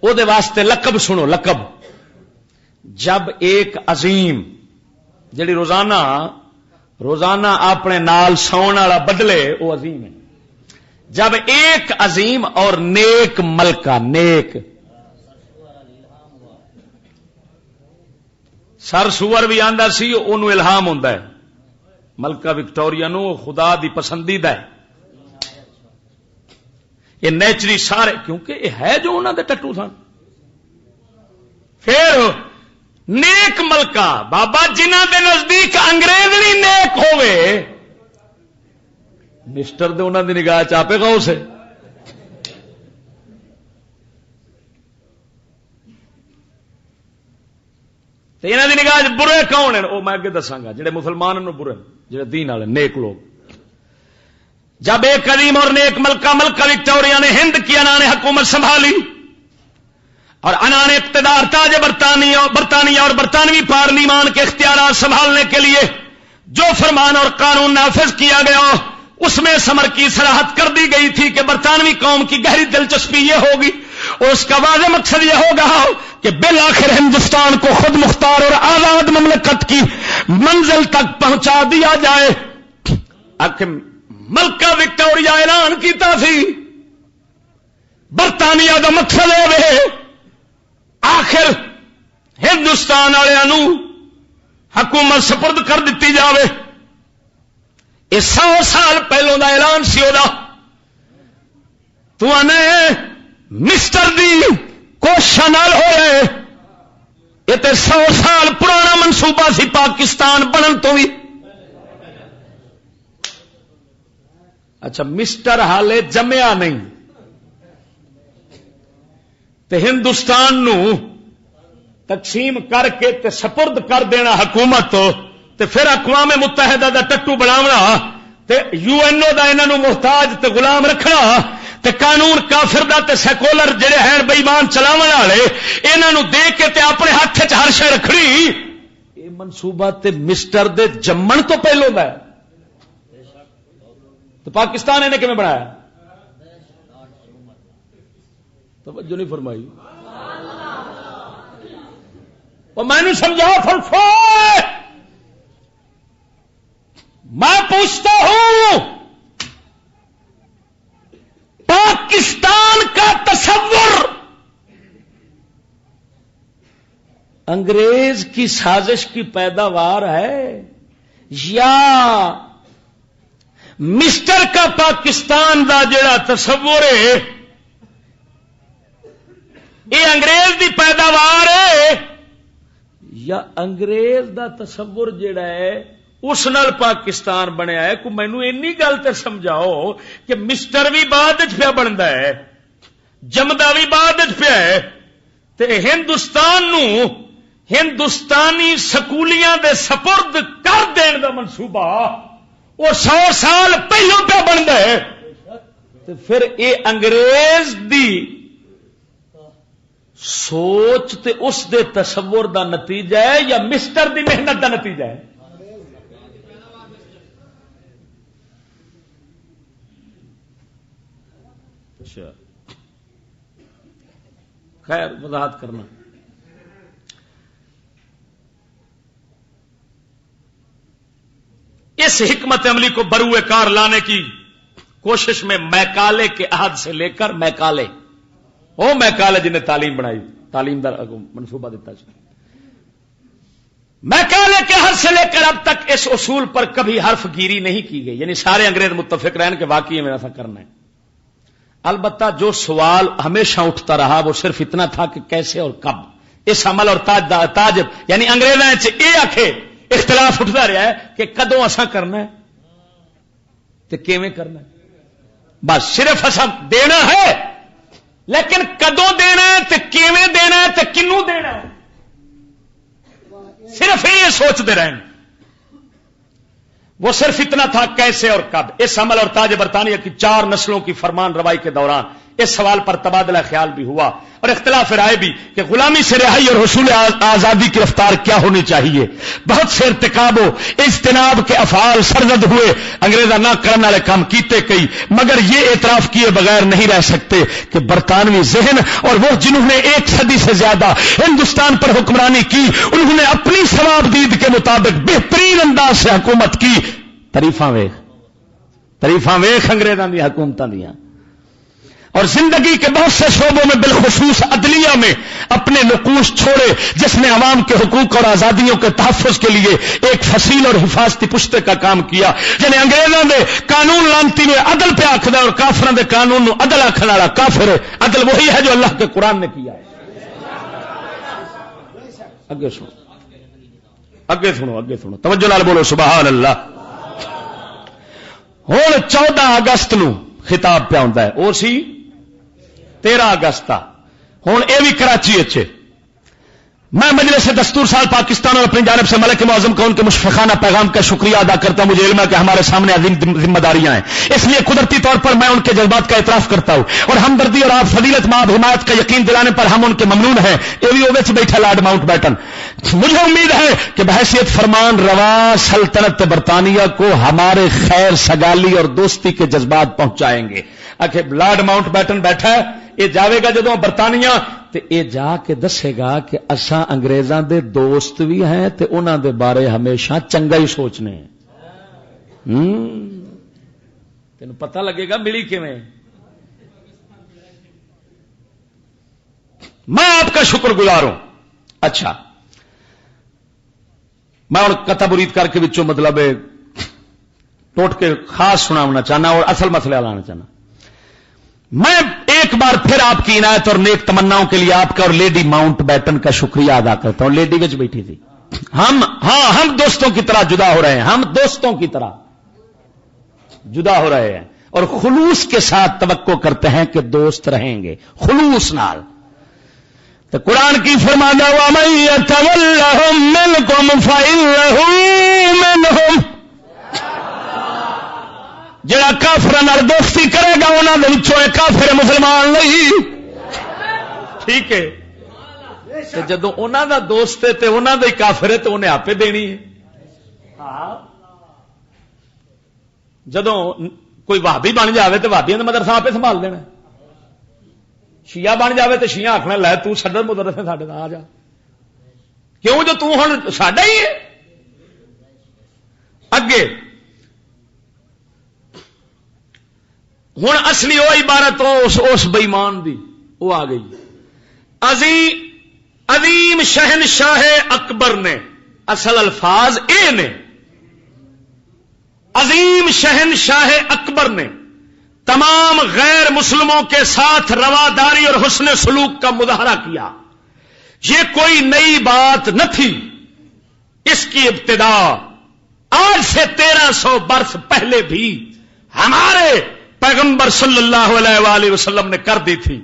او دے واسطے لقب سنو، لقب، جب ایک عظیم جڑی روزانہ اپنے نال سون والا بدلے، وہ عظیم ہے۔ جب ایک عظیم اور نیک ملکہ، نیک سر سور بھی آندا سی، انہوں الہام ہوندا ہے، ملکہ وکٹوریا نو خدا دی پسندیدہ ہے، یہ نیچری سارے، کیونکہ یہ ہے جو انہوں دے ٹٹو سن۔ پھر نیک ملکہ بابا جنہ دے نزدیک انگریز نہیں نیک ہوئے، مسٹر دے انہوں دی نگاہ چاپے گا اسے۔ تو انہوں دی نگاہ برے کون ہیں؟ وہ میں اگے دساں گا، جڑے مسلمان نو برے، جڑے دین والے نیک لوگ۔ جب ایک عظیم اور نیک ملکہ وکٹوریا نے ہند کی انان حکومت سنبھالی اور انان اقتدار تاج برطانیہ اور برطانوی پارلیمان کے اختیارات سنبھالنے کے لیے جو فرمان اور قانون نافذ کیا گیا، اس میں اس امر کی صراحت کر دی گئی تھی کہ برطانوی قوم کی گہری دلچسپی یہ ہوگی اور اس کا واضح مقصد یہ ہوگا کہ بالآخر ہندوستان کو خود مختار اور آزاد مملکت کی منزل تک پہنچا دیا جائے۔ ملکہ وکٹوریا اعلان کیتا سی، برطانیہ کا مقصد ہے آخر ہندوستان والوں حکومت سپرد کر دیتی جاوے۔ یہ 100 سال پہلوں دا اعلان سی وہ، تو مسٹر دی کوشش نال ہوئے یہ تو 100 سال پرانا منصوبہ سی پاکستان بنن تو بھی. اچھا مسٹر حالے جمیا نہیں تے ہندوستان نو تقسیم کر کے تے سپرد کر دینا حکومت تے پھر اقوام متحدہ دا ٹٹو بناونا تے یو این او دا انہاں محتاج تے غلام رکھنا تے قانون کافر دا تے سیکولر جڑے ہیں بے ایمان چلاون والے انہاں نو دے کے تے اپنے ہاتھ وچ ہر شے رکھنی. یہ منصوبہ تے مسٹر دے جمن تو پہلو دا ہے. تو پاکستان انہیں کیویں بنایا؟ توجہ نہیں فرمائی. اور میں نے سمجھا فلسفہ میں پوچھتا ہوں پاکستان کا تصور انگریز کی سازش کی پیداوار ہے یا مسٹر کا پاکستان دا جڑا تصور ہے یہ انگریز دی پیداوار ہے یا انگریز دا تصور جڑا ہے اس نال پاکستان بنیا ہے؟ کو مینوں اینی گل تے سمجھاؤ کہ مسٹر بھی بعد وچ پیا بندا ہے جمدا بھی بعد وچ پیا ہے تے ہندوستان نو ہندوستانی سکولیاں دے سپرد کر دین دا منصوبہ وہ 100 سال پہلو پہ بنتا ہے تو پھر یہ انگریز دی سوچ تے اس دے تصور دا نتیجہ ہے یا مسٹر دی محنت دا نتیجہ ہے؟ اچھا خیر وضاحت کرنا. اس حکمت عملی کو بروئے کار لانے کی کوشش میں میکالے کے عہد سے لے کر میکالے جنہیں تعلیم بنائی تعلیم دا منصوبہ دیتا ہے میکالے کے عہد سے لے کر اب تک اس اصول پر کبھی حرف گیری نہیں کی گئی. یعنی سارے انگریز متفق رہن کہ واقعی میں ایسا کرنا ہے. البتہ جو سوال ہمیشہ اٹھتا رہا وہ صرف اتنا تھا کہ کیسے اور کب اس عمل اور تاج یعنی انگریزاں یہ آخے اختلاف اٹھتا رہا ہے کہ کدوں اساں کرنا ہے تے کیویں کرنا ہے. بس صرف اساں دینا ہے لیکن کدوں دینا ہے تے کیویں دینا ہے تے کنوں دینا ہے صرف یہ سوچتے رہے. وہ صرف اتنا تھا کیسے اور کب. اس عمل اور تاج برطانیہ کی 4 نسلوں کی فرمان روائی کے دوران اس سوال پر تبادلہ خیال بھی ہوا اور اختلاف رائے بھی کہ غلامی سے رہائی اور حصول آزادی کی رفتار کیا ہونی چاہیے. بہت سے ارتکاب و اجتناب کے افعال سرزد ہوئے. انگریزاں نہ کرنے والے کام کیتے کئی مگر یہ اعتراف کیے بغیر نہیں رہ سکتے کہ برطانوی ذہن اور وہ جنہوں نے 1 صدی سے زیادہ ہندوستان پر حکمرانی کی انہوں نے اپنی ثواب دید کے مطابق بہترین انداز سے حکومت کی. تعریفاں ویخ انگریزاں دی حکومتاں دیاں اور زندگی کے بہت سے شعبوں میں بالخصوص عدلیہ میں اپنے نقوش چھوڑے جس نے عوام کے حقوق اور آزادیوں کے تحفظ کے لیے ایک فصیل اور حفاظتی پشتے کا کام کیا. یعنی انگریزوں نے قانون لانتی میں عدل پہ آخر اور کافروں کے قانون نو عدل آخر والا کافر ہے. عدل وہی ہے جو اللہ کے قرآن نے کیا ہے. اگے سنو توجہ نال بولو سبحان اللہ. ہوں 14 اگست نو خطاب پہ آتا ہے وہ سی 13 اگست کا. ہوں یہ بھی کراچی میں مجلس دستور سال پاکستان اور اپنی جانب سے ملک معظم کو ان کے مشفقانہ پیغام کا شکریہ ادا کرتا ہوں. مجھے علم ہے کہ ہمارے سامنے عظیم ذمہ داریاں ہیں اس لیے قدرتی طور پر میں ان کے جذبات کا اعتراف کرتا ہوں اور ہمدردی اور آپ فضیلت مآب حمایت کا یقین دلانے پر ہم ان کے ممنون ہیں. یہ بھی اوے بیٹھا لارڈ ماؤنٹ بیٹن. مجھے امید ہے کہ بحیثیت فرمان روا سلطنت برطانیہ کو ہمارے خیر سگالی اور دوستی کے جذبات پہنچائیں گے. آخر لارڈ ماؤنٹ بیٹن بیٹھا ہے یہ جاوے گا جدوں برطانیہ تے اے جا کے دسے گا کہ اساں انگریزاں دے دوست بھی ہیں تے انہاں دے بارے ہمیشہ چنگا ہی سوچنے ہیں. تینوں پتہ لگے گا ملی کیویں. میں آپ کا شکر گزار ہوں. اچھا میں اور قطع برید کر کے وچوں مطلب ٹوٹ کے خاص سناونا چاہنا اور اصل مسئلہ لانا چاہنا. میں ایک بار پھر آپ کی عنایت اور نیک تمناؤں کے لیے آپ کا اور لیڈی ماؤنٹ بیٹن کا شکریہ ادا کرتا ہوں. لیڈی وچ بیٹھی تھی. ہم دوستوں کی طرح جدا ہو رہے ہیں. ہم دوستوں کی طرح جدا ہو رہے ہیں اور خلوص کے ساتھ توقع کرتے ہیں کہ دوست رہیں گے خلوص نال. تو قرآن کی فرمایا وَمَن يَتَوَلَّهُم مِّنكُمْ فَإِنَّهُ مِنْهُمْ. جڑا کافراں نال دوستی کرے گا انہاں دے وچوں ایک کافر مسلمان نہیں. ٹھیک ہے. تے جدوں انہاں دا دوست ہے تے انہاں دا ہی کافر ہے تے انہیں آپے دینی ہے. جدوں کوئی وہابی بن جاوے تے وہابیاں دا مدرسہ آپے سنبھال دینا. شیعہ بن جاوے تے شیعہ آکھنا لے تو صدر مدرسے ساڈے نال آ جا. کیوں جو تو ہن ساڈا ہی ہے. اگے ہن اصلی وہ عبارت اس بےمان دی وہ آ گئی. عظیم شہنشاہ اکبر نے اصل الفاظ اے نے. عظیم شہنشاہ اکبر نے تمام غیر مسلموں کے ساتھ رواداری اور حسن سلوک کا مظاہرہ کیا. یہ کوئی نئی بات نہ تھی. اس کی ابتدا آج سے 1300 برس پہلے بھی ہمارے پیغمبر صلی اللہ علیہ وآلہ وسلم نے کر دی تھی.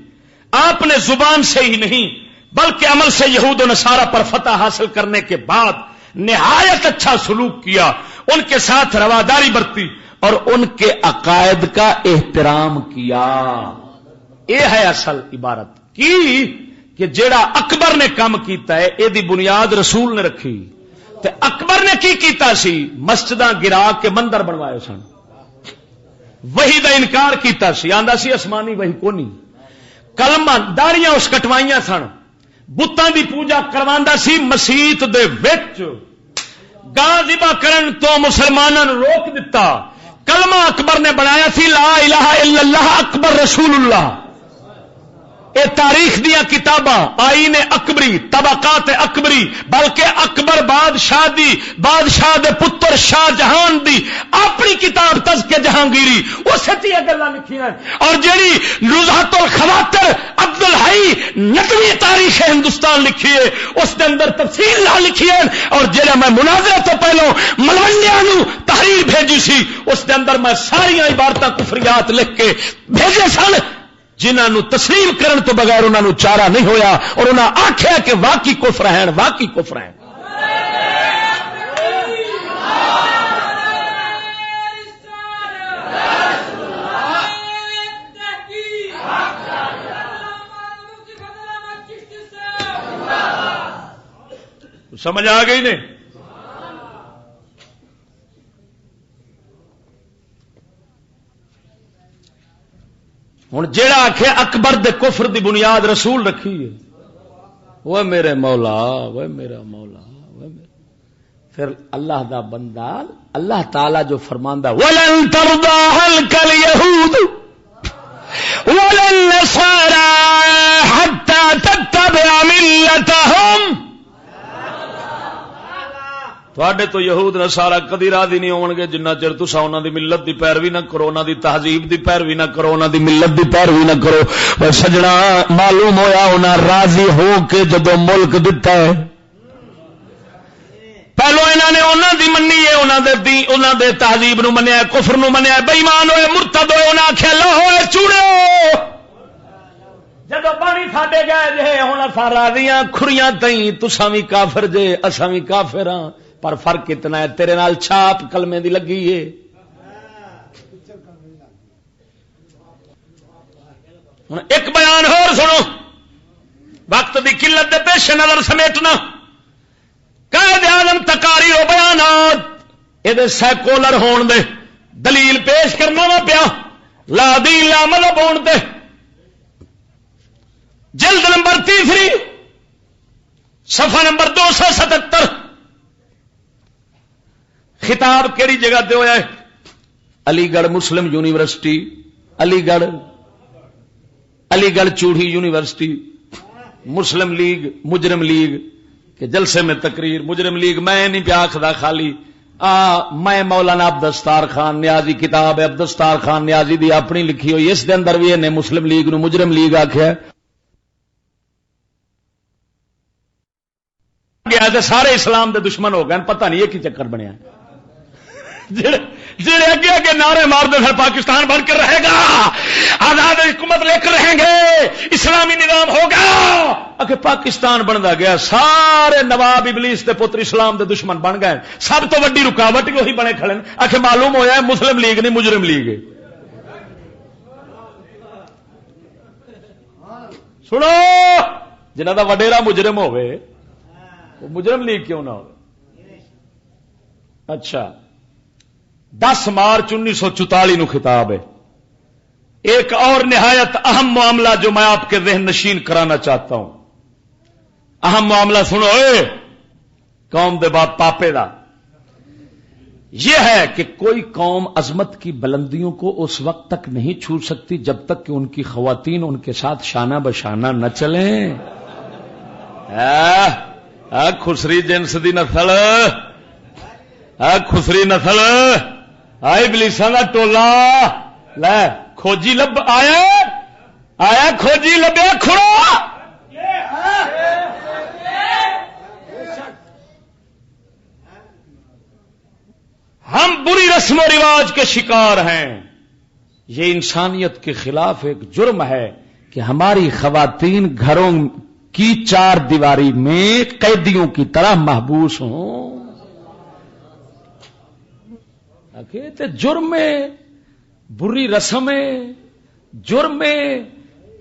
آپ نے زبان سے ہی نہیں بلکہ عمل سے یہود و نصارہ پر فتح حاصل کرنے کے بعد نہایت اچھا سلوک کیا. ان کے ساتھ رواداری برتی اور ان کے عقائد کا احترام کیا. یہ ہے اصل عبارت کی کہ جیڑا اکبر نے کام کیتا ہے یہ دی بنیاد رسول نے رکھی. تے اکبر نے کی کیتا سی مسجداں گرا کے مندر بنوائے سن. وہی دا انکار کیتا سی. آندا سی آسمانی وہی کونی. کلمہ داڑیاں اس کٹوائیاں سن. بتاں دی پوجا کرواندا سی مسیت دے وچ. گاں ذبح کرن تو مسلماناں نوں روک دتا. کلمہ اکبر نے بنایا سی لا الہ الا اللہ اکبر رسول اللہ. اے تاریخ دیا کتاباں آئین اکبری طبقات اکبری بلکہ اکبر بادشاہ دی بادشاہ دے پتر شاہ جہان دی اپنی کتاب تذکرہ جہانگیری اس تے گلاں لکھیاں. اور جیڑی نزہۃ الخواطر عبد الحی ندوی تاریخ ہندوستان لکھی ہے اس دے اندر تفصیل نہ لکھی ہے. اور جڑا میں مناظرہ تو پہلو ملوڈیاں نو تحریر بھیجی سی اس دے اندر میں ساری عبارتاں کفریات لکھ کے بھیجے سن جنہاں نو تسلیم کرن تو بغیر انہاں نو چارہ نہیں ہویا اور انہاں آکھیا کہ واقعی کفر ہیں واقعی کفر ہیں. سمجھ آ گئی نہیں؟ ہوں جیڑا آخے اکبر دے کفر دی بنیاد رسول رکھی ہے وہ میرے مولا وہ میرا مولا وہ میرا. پھر اللہ دا بندہ اللہ تعالی جو فرماندا وَلَن تَرْضَىٰ عَنكَ الْيَهُودُ وَلَا النَّصَارَىٰ حَتَّىٰ تَتَّبِعَ مِلَّتَهُمْ. تھوڑے تو یہود نصارا کدی راضی نہیں ہون گے جنہ چر تسا انہاں دی ملت دی پیروی نہ کرو انہاں دی تہذیب دی پیروی نہ کرو انہاں دی ملت دی پیروی نہ کرو. پر سجنا معلوم ہویا انہاں راضی ہو کے جدو ملک دتا ہے پہلو انہاں نے انہاں دی منی ہے انہاں دے دین انہاں دے تہذیب نو منیا ہے کفر نو منیا ہے بے ایمان ہوئے مرتد ہوئے انہاں آکھیا لو ہوئے چوڑو جدو پانی ساڈے گئے جے ہن اساں راضی ہاں کھڑیاں تئیں تساں وی کافر جے اساں وی کافر ہاں. پر فرق اتنا ہے تیرے نال چھاپ کلمے دی لگی ہے. ہن ایک بیان اور سنو وقت دی قلت دے پیش نظر سمیٹنا. قائد اعظم تقاریر و بیانات یہ سیکولر ہون دے دلیل پیش کرنا وا پیا لا دین لا مذہب ہون دے. جلد نمبر 3 صفحہ نمبر 277 خطاب کیڑی جگہ تے ہویا ہے؟ علی گڑھ مسلم یونیورسٹی علی گڑھ چوڑی یونیورسٹی مسلم لیگ مجرم لیگ کے جلسے میں تقریر. مجرم لیگ میں نہیں پیا آخدا خالی میں مولانا عبدالستار خان نیازی کتاب ہے عبدالستار خان نیازی دی اپنی لکھی ہوئی اس دے اندر بھی انہیں مسلم لیگ نو مجرم لیگ آکھیا گیا تے سارے اسلام دے دشمن ہو گئے پتہ نہیں یہ کی چکر بنیا جڑے اگے اگے نعرے مار دے پھر پاکستان بن کر رہے گا آزاد حکومت لے کر رہیں گے اسلامی نظام ہوگا اگے پاکستان بنتا گیا سارے نواب ابلیس دے پتر اسلام دے دشمن بن گئے سب تو وڈی رکاوٹ وہی بنے کھڑے آخر معلوم ہویا ہے مسلم لیگ نہیں مجرم لیگ ہے سنو جنہ دا وڈیرا مجرم ہوئے وہ مجرم لیگ کیوں نہ ہو اچھا 10 مارچ 1944 نو خطاب ہے ایک اور نہایت اہم معاملہ جو میں آپ کے ذہن نشین کرانا چاہتا ہوں اہم معاملہ سنو قوم دے باپ پاپے دا یہ ہے کہ کوئی قوم عظمت کی بلندیوں کو اس وقت تک نہیں چھو سکتی جب تک کہ ان کی خواتین ان کے ساتھ شانہ بشانہ نہ چلیں خسری جنس دی نسل خسری نسل ابلیساں دا ٹولا لے کھوجی لب آیا کھوجی لبیا کھڑا ہم بری رسم و رواج کے شکار ہیں یہ انسانیت کے خلاف ایک جرم ہے کہ ہماری خواتین گھروں کی 4 دیواری میں قیدیوں کی طرح محبوس ہوں تے جرم بری رسم جرم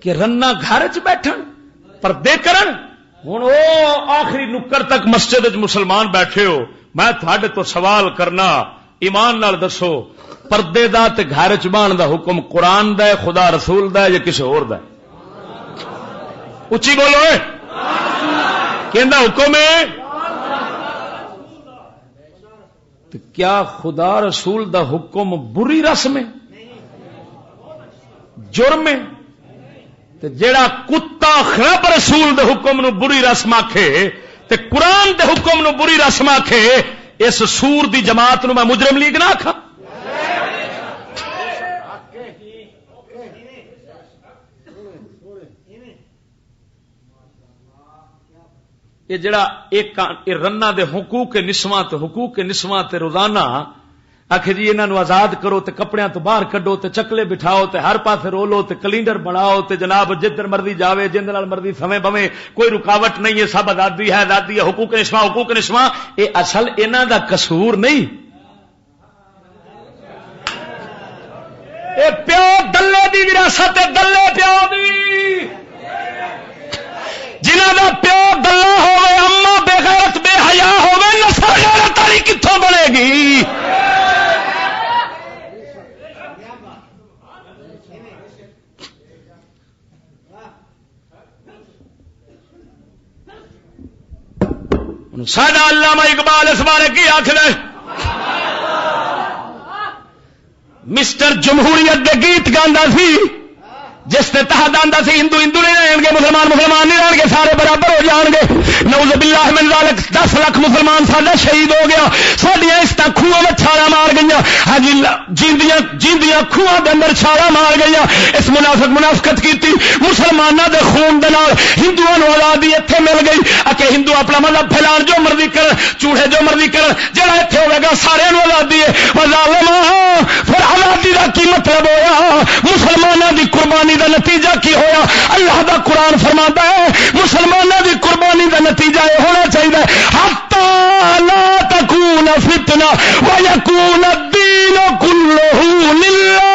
کہ رنا گھر چ بیٹھن پردے کرن ہوں وہ آخری نکر تک مسجد مسلمان بیٹھے ہو میں تھوڑے تو سوال کرنا ایمان نال دسو پردے دا تے گھر چ بان دا حکم قرآن دا ہے خدا رسول دا ہے یا کسی اور دا ہے اچھی بولو کہندا حکم ہے تو کیا خدا رسول دا حکم بری رسم ہے جرم ہے تو جیڑا کتا خراب رسول دے حکم نو بری رسم آکھے تے قرآن دے حکم نو بری رسم آکھے اس سور دی جماعت نو میں مجرم لیگ نہ آکھاں یہ جڑا ایک رنا دے حقوق نسواں تے روزانہ آخ جی انہوں آزاد کرو تے کپڑیاں تو باہر کڈو تے چکلے بٹھاؤ تے ہر پاسے رولو تے کیلنڈر بناؤ تے جناب جدھر مرضی جاوے جن نال مرضی سمے بویں کوئی رکاوٹ نہیں ہے سب آزادی ہے حقوق نسواں یہ اصل انہاں دا قصور نہیں اے پیو دلے دی وراثت دلے پیو دی جنہ دا پیو دلہ ہوئے اما بے غیرت بے حیا ہوئے نسل غیرت والی کتھوں بنے گی سادہ علامہ اقبال اس بارے کی آخر مسٹر جمہوریت دے گیت گاندا سی جس کے تحت آندا سی ہندو ہندو نہیں رہن گے مسلمان مسلمان نہیں رہن گے سارے برابر ہو جان گے نعوذ باللہ من ذالک 10 لاکھ مسلمان ساڈا شہید ہو گیا ساڈیاں اس طرح کھوہاں میں چھالا مار گئیاں ہاں جی جیندیاں کھوہاں دے اندر چھالا مار گئیاں اس منافقت کیتی مسلماناں دے خون دے نال ہندوؤں نوں آزادی ایتھے مل گئی کہ ہندو اپنا مذہب پھیلان جو مرضی کرن چوڑے جو مرضی کرن جڑا ایتھے ہوے گا سارے نوں آزادی ہے ظالما پھر آزادی دا کی مطلب ہویا مسلماناں دی قربانی دا نتیجہ کی ہویا اللہ دا قرآن فرماتا ہے مسلمانوں دی قربانی دا نتیجہ یہ ہونا چاہیے حتی لا تکون فتنہ ویکون الدین کلہ للہ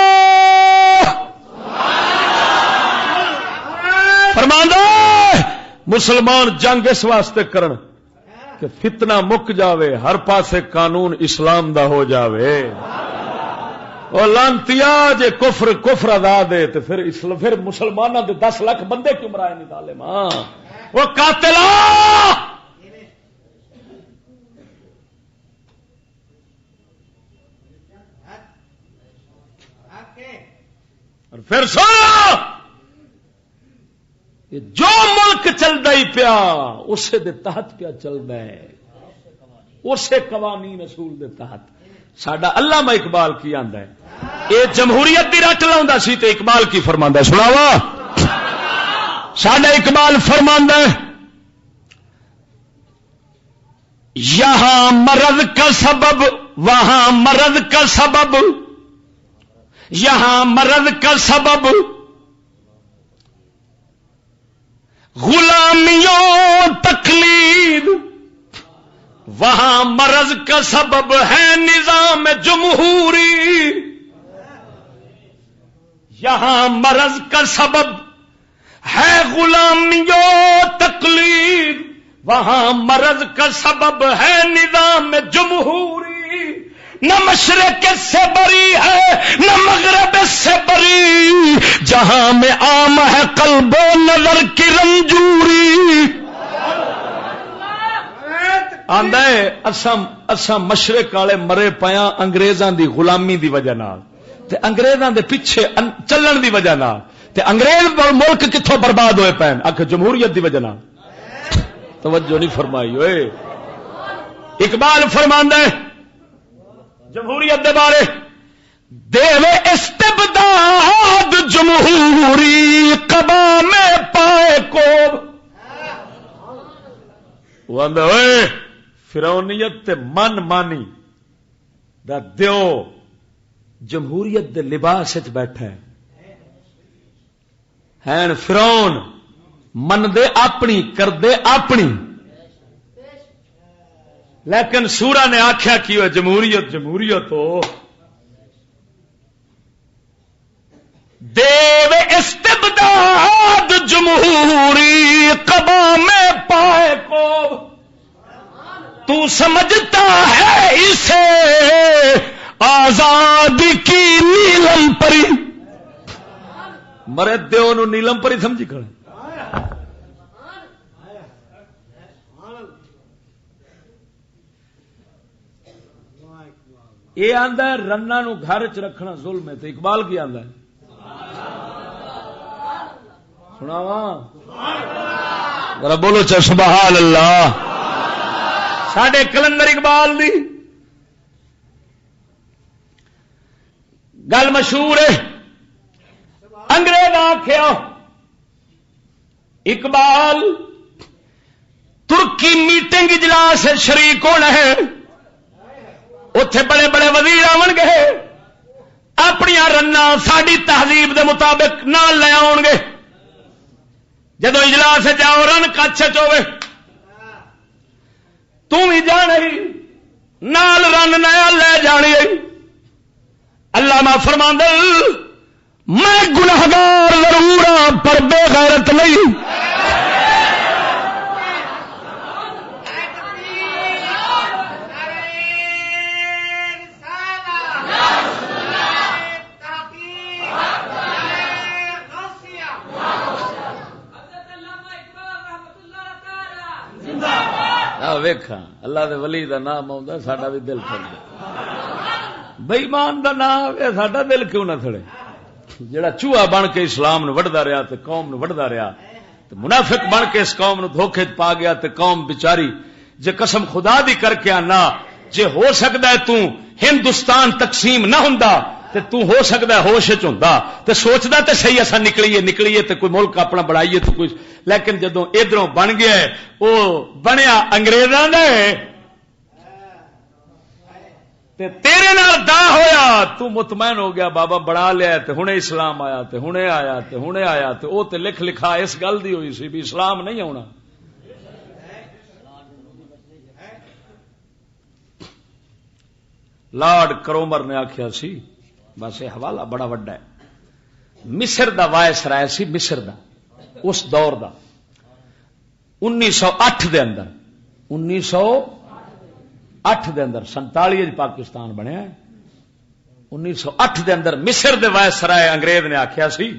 فرماتا ہے مسلمان جنگ اس واسطے کرن کہ فتنہ مک جاوے ہر پاسے قانون اسلام دا ہو جاوے وہ لانتیا جے کفر ادا دے تو پھر مسلمانوں دے 10 لاکھ بندے کیوں مرائے نہیں ظالم وہ قاتلا اور پھر سو جو ملک چلتا ہی پیا اسے دے تحت پیا چلتا ہے اسے قوانین اصول دے تحت ساڈا علامہ اقبال کی آندا ہے اے جمہوریت دی رٹ لاوندا سی تے اقبال کی فرماندا ہے سناوا ساڈا اقبال فرماندا ہے یہاں مرض کا سبب وہاں مرض کا سبب یہاں مرض کا سبب غلامیوں تقلید وہاں مرض کا سبب ہے نظام جمہوری یہاں مرض کا سبب ہے غلامیوں تقلید وہاں مرض کا سبب ہے نظام جمہوری نہ مشرق سے بری ہے نہ مغرب سے بری جہاں میں عام ہے قلب و نظر کی رنجوری آندا ہے اساں مشرق والے مرے پیاں انگریزاں دی غلامی دی وجہ نال تے انگریزاں دے پیچھے چلن دی وجہ نال تے انگریز ملک کتھوں برباد ہوئے پین آکھ جمہوریت دی وجہ نال توجہ نہیں فرمائی ہوئے اقبال فرماندا ہے جمہوریت دے بارے دیوے استبداد جمہوری قبا میں پائے کو واندا اوئے فرعونیت تے من مانی دا دیو جمہوریت دے لباس وچ بیٹھا ہے ہیں فرعون من دے اپنی کر دے اپنی لیکن سورا نے آخیا کی ہو جمہوریت جمہوریت ہو دیو استبداد جمہوری قبا میں پائے کو تو سمجھتا ہے اسے آزادی کی نیلم پری مرے دیو نو نیلم پری سمجھی کھڑے یہ آندا ہے رنا نو گھر چ رکھنا ظلم ہے تو اقبال کی آندا ہے سناواں ذرا بولو چا سبحان اللہ ساڈے کلندر اقبال دی گل مشہور ہے انگریز آکھیا اقبال ترکی میٹنگ اجلاس شریک ہونا ہے اتے بڑے بڑے وزیر آن گے اپنی رنا ساری تہذیب دے مطابق نال لے آن گے جدو اجلاس جاؤ رن کچھ ہوے تھی جان نال رن نیا لے جانی علامہ فرماندے میں گنہگار ضرور ہاں پر بے غیرت نہیں ویکھا اللہ دے ولی دا نام آندا ساڈا بھی دل تھڑ بے ایمان دا نام آوے ساڈا دل کیوں نہ تھڑے جڑا چوہا بن کے اسلام نو وڈدا رہیا تے قوم نو وڈدا رہیا تے منافق بن کے اس قوم نو دھوکے پا گیا تے قوم بیچاری جے قسم خدا دی کر کے آنا جے ہو سکدا ہے تو ہندوستان تقسیم نہ ہوندا تے تو ہو سکدا ہے ہوش وچ ہوندا تے سوچدا تے صحیح اساں نکلیے تے کوئی ملک اپنا بڑھائیے تے کوئی لیکن جدوں ادھروں بن گیا ہے او بنیا انگریزاں دا تے تیرے نال دا ہویا تو مطمئن ہو گیا بابا بڑھا لیا تے ہنے اسلام آیا تے ہنے آیا تے ہنے آیا تے او تے لکھ لکھا اس گل دی ہوئی سی بھی اسلام نہیں آنا لارڈ کرومر نے آخیا سی بس یہ حوالہ بڑا وڈا ہے مصر دا وائس رائے سی مصر دا اس دور دا 1908 دے اندر 1908 دے اندر 47 پاکستان بنیا 1908 دے اندر مصر دے وائس رائے انگریز نے آخیا سی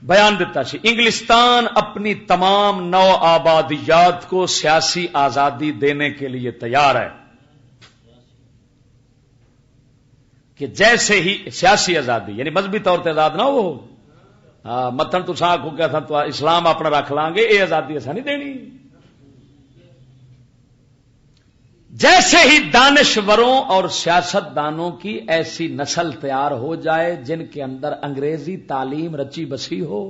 بیان دیتا سی انگلستان اپنی تمام نو آبادیات کو سیاسی آزادی دینے کے لیے تیار ہے کہ جیسے ہی سیاسی آزادی یعنی مذہبی طور پہ آزاد نہ ہو متن تو آخو کیا تھا تو اسلام اپنا رکھ لیں گے یہ آزادی ایسا نہیں دینی جیسے ہی دانشوروں اور سیاستدانوں کی ایسی نسل تیار ہو جائے جن کے اندر انگریزی تعلیم رچی بسی ہو،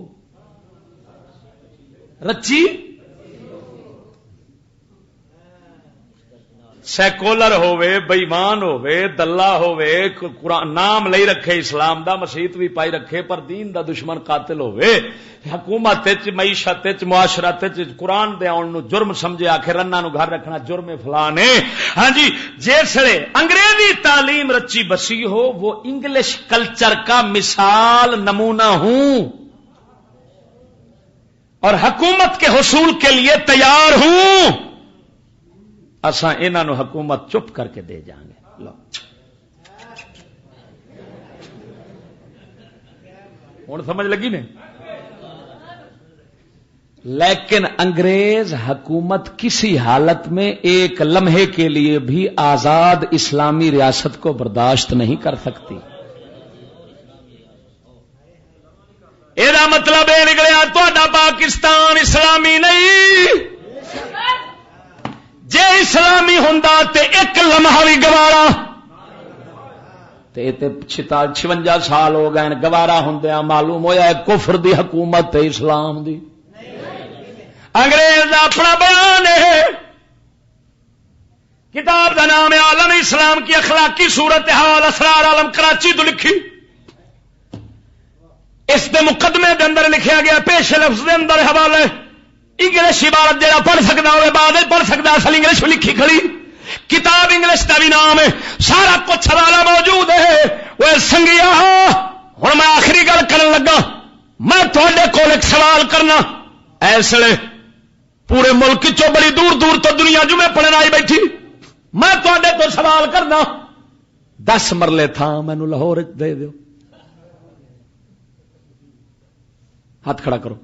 رچی سیکولر ہووے، بےمان ہووے، دلہ ہووے، قرآن نام لئی رکھے اسلام دا، مسیت بھی پائی رکھے پر دین دا دشمن قاتل ہووے، حکومت معیشت معاشرت قرآن دے آن نو جرم سمجھے، آخر رنا نو گھر رکھنا جرم فلانے. ہاں جی، جیسے انگریزی تعلیم رچی بسی ہو، وہ انگلش کلچر کا مثال نمونہ ہوں اور حکومت کے حصول کے لیے تیار ہوں، اساں انہاں نو حکومت چپ کر کے دے جائیں گے. لو ہن سمجھ لگی نے. لیکن انگریز حکومت کسی حالت میں ایک لمحے کے لیے بھی آزاد اسلامی ریاست کو برداشت نہیں کر سکتی. یہ مطلب یہ نکلیا تہاڈا پاکستان اسلامی نہیں. جے اسلامی ہوندا تے ایک لمحہ بھی گوارا، تے 56 سال ہو گئے گوارا ہوندیا، معلوم ہویا ہے کفر دی حکومت ہے اسلام دی. انگریز دا اپنا بیان ہے، کتاب دا نام ہے عالم اسلام کی اخلاقی صورتحال اسرار عالم کراچی تو لکھی. اس دے مقدمے دے اندر لکھیا گیا پیش لفظ دے اندر حوالے انگلش عبارت جہاں پڑھ سکتا ہوئے بعد پڑھ سکتا، اصل انگلش میں لکھی کھڑی، کتاب انگلش کا بھی نام ہے، سارا کچھ حوالہ موجود ہے. وہ سنگیا ہوں میں آخری گل کرن لگا، میں تھوڑے کول ایک سوال کرنا. اس لیے پورے ملک چو بڑی دور دور تو دنیا جمعے پڑھن آئی بیٹھی، میں تھوڑے کو سوال کرنا، 10 مرلے تھا مینو لاہور دے دیو. ہاتھ کھڑا کرو.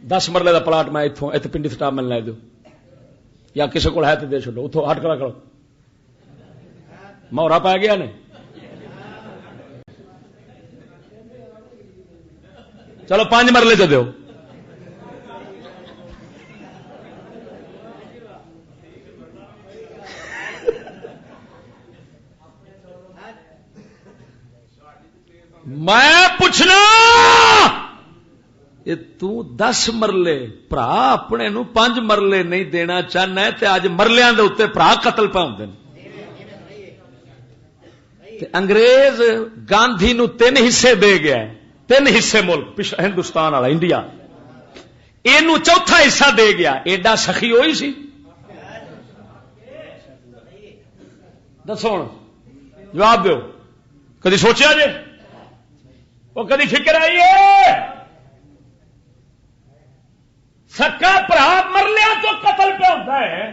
10 مرلے دا پلاٹ میں اتوں ات پنڈی سٹاپ میں لے دو، یا کسی کو ہے تو دے چلو، اتوں ہٹ کھڑا کرو. مہرا پا گیا نے. چلو 5 مرلے تو دیو. میں پوچھنا یہ تو 10 مرلے برا اپنے نو 5 مرلے نہیں دینا چاہنا ہے تے اج مرلیاں دے اوتے برا قتل پہ ہوندے نے. انگریز گاندھی نو 3 حصے دے گیا ہے، 3 حصے ملک ہندوستان والا انڈیا، اینو 4تھا حصہ دے گیا. ایڈا سخی ہوئی سی؟ دسو جواب دیو. کدی سوچیا جے؟ وہ کدی فکر آئی ہے؟ سکا برا مرلیا تو قتل پہ ہوتا ہے،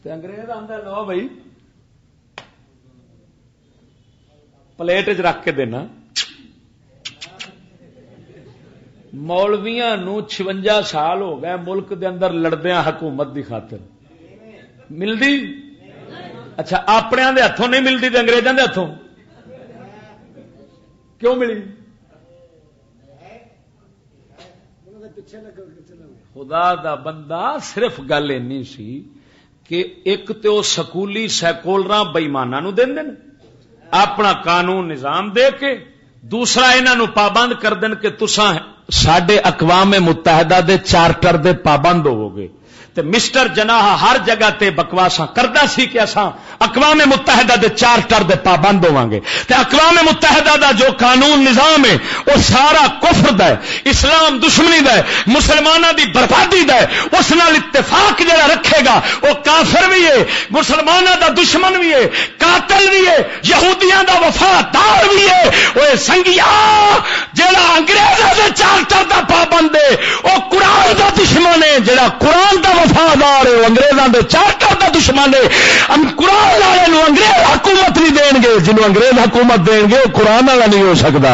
انگریز آتا لو بھائی پلیٹ چ رکھ کے دینا. مولویاں نو 56 سال ہو گئے ملک دے اندر لڑدیا حکومت دی خاطر، ملدی؟ اچھا اپنے دے ہاتھوں نہیں ملتی تو انگریزوں دے ہاتھوں کیوں ملی؟ خدا دا بندہ صرف گل اینی سی کہ ایک تو سکولی سیکولراں بےماناں نو دین دین اپنا قانون نظام دے کے، دوسرا انہاں نو پابند کر دین کہ تساں ساڈے اقوام متحدہ دے چارٹر دے پابند ہوو گے. تے مسٹر جناح ہر جگہ تے بکواساں کردا سی کہ اساں اقوام متحدہ دے چارٹر دے پابند ہوواں گے، تے اقوام متحدہ دا جو قانون نظام ہے وہ سارا کفر دا ہے، اسلام دشمنی دا ہے، مسلماناں دی بربادی دا ہے. اس نال اتفاق جڑا رکھے گا وہ کافر بھی ہے، مسلماناں دا دشمن بھی ہے، قاتل بھی ہے، یہودیاں دا وفادار بھی ہے. اوے سنگیا جڑا انگریزاں دے چارٹر دا پابند ہے وہ قرآن دا دشمن ہے، جڑا قرآن دا وفادار ہے انگریزاں دے چارٹر دا دشمن ہے. ہم قرآن والے نو انگریز حکومت نہیں دین گے، جنہوں انگریز حکومت دین گے قرآن والا نہیں ہو سکتا.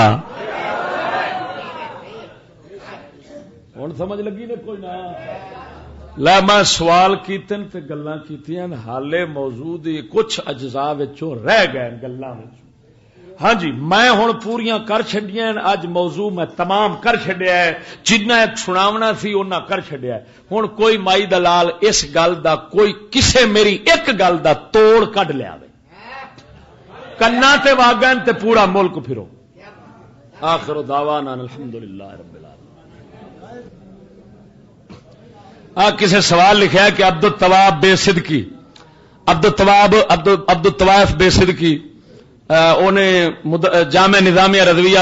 ہن سمجھ لگی نے کوئی نہ؟ لا میں سوال کیتن تے گلاں کیتیاں، حالے موجود کچھ اجزاء وچوں رہ گئے گلاں وچ. ہاں جی میں ہوں پوریاں کر چڈیا اج موضوع میں تمام کر چڈیا ہے جنہ ایک سناونا سی انہاں کر چڈیا ہے ہوں کوئی مائی دلال اس گل دا کوئی کسے میری ایک گل دا توڑ کڈ لیا کنا تے واگن تے پورا ملک پھرو آخر دعوانا الحمدللہ رب العالمین کسے سوال لکھا ہے کہ عبد الطواب بے صدقی عبد الطوائف بے صدقی انہیں جامع نظامیہ رضویہ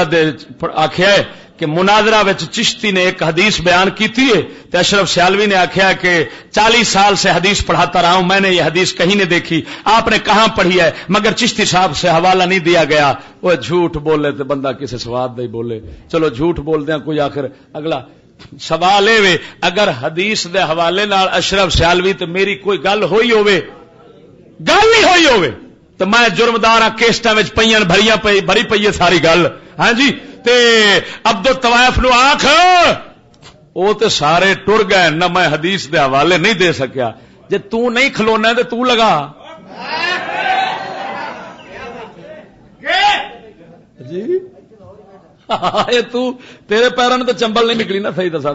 آخیا ہے کہ مناظرہ وچ چشتی نے ایک حدیث بیان کی تھی تو اشرف سیالوی نے آخیا کہ 40 سال سے حدیث پڑھاتا رہا ہوں میں نے یہ حدیث کہیں نہیں دیکھی آپ نے کہاں پڑھی ہے مگر چشتی صاحب سے حوالہ نہیں دیا گیا وہ جھوٹ بولے تو بندہ کسی سواد نہیں بولے چلو جھوٹ بول دیں کوئی آخر اگلا سوال ہے اگر حدیث دے حوالے نال اشرف سیالوی تو میری کوئی گل ہوئی ہوئے گل نہیں ہوئی ہوئے تو میں جرمدار کیسٹا پئیاں بھری پئی ہے ساری گل ہاں جی تے عبد الطوائف نو آخ وہ تے سارے ٹر گئے نہ میں حدیث دے حوالے نہیں دے سکیا جے تو نہیں کھلونا تے تو لگا جی تو تیرے پیروں تو چمبل نہیں نکلی نا صحیح دسا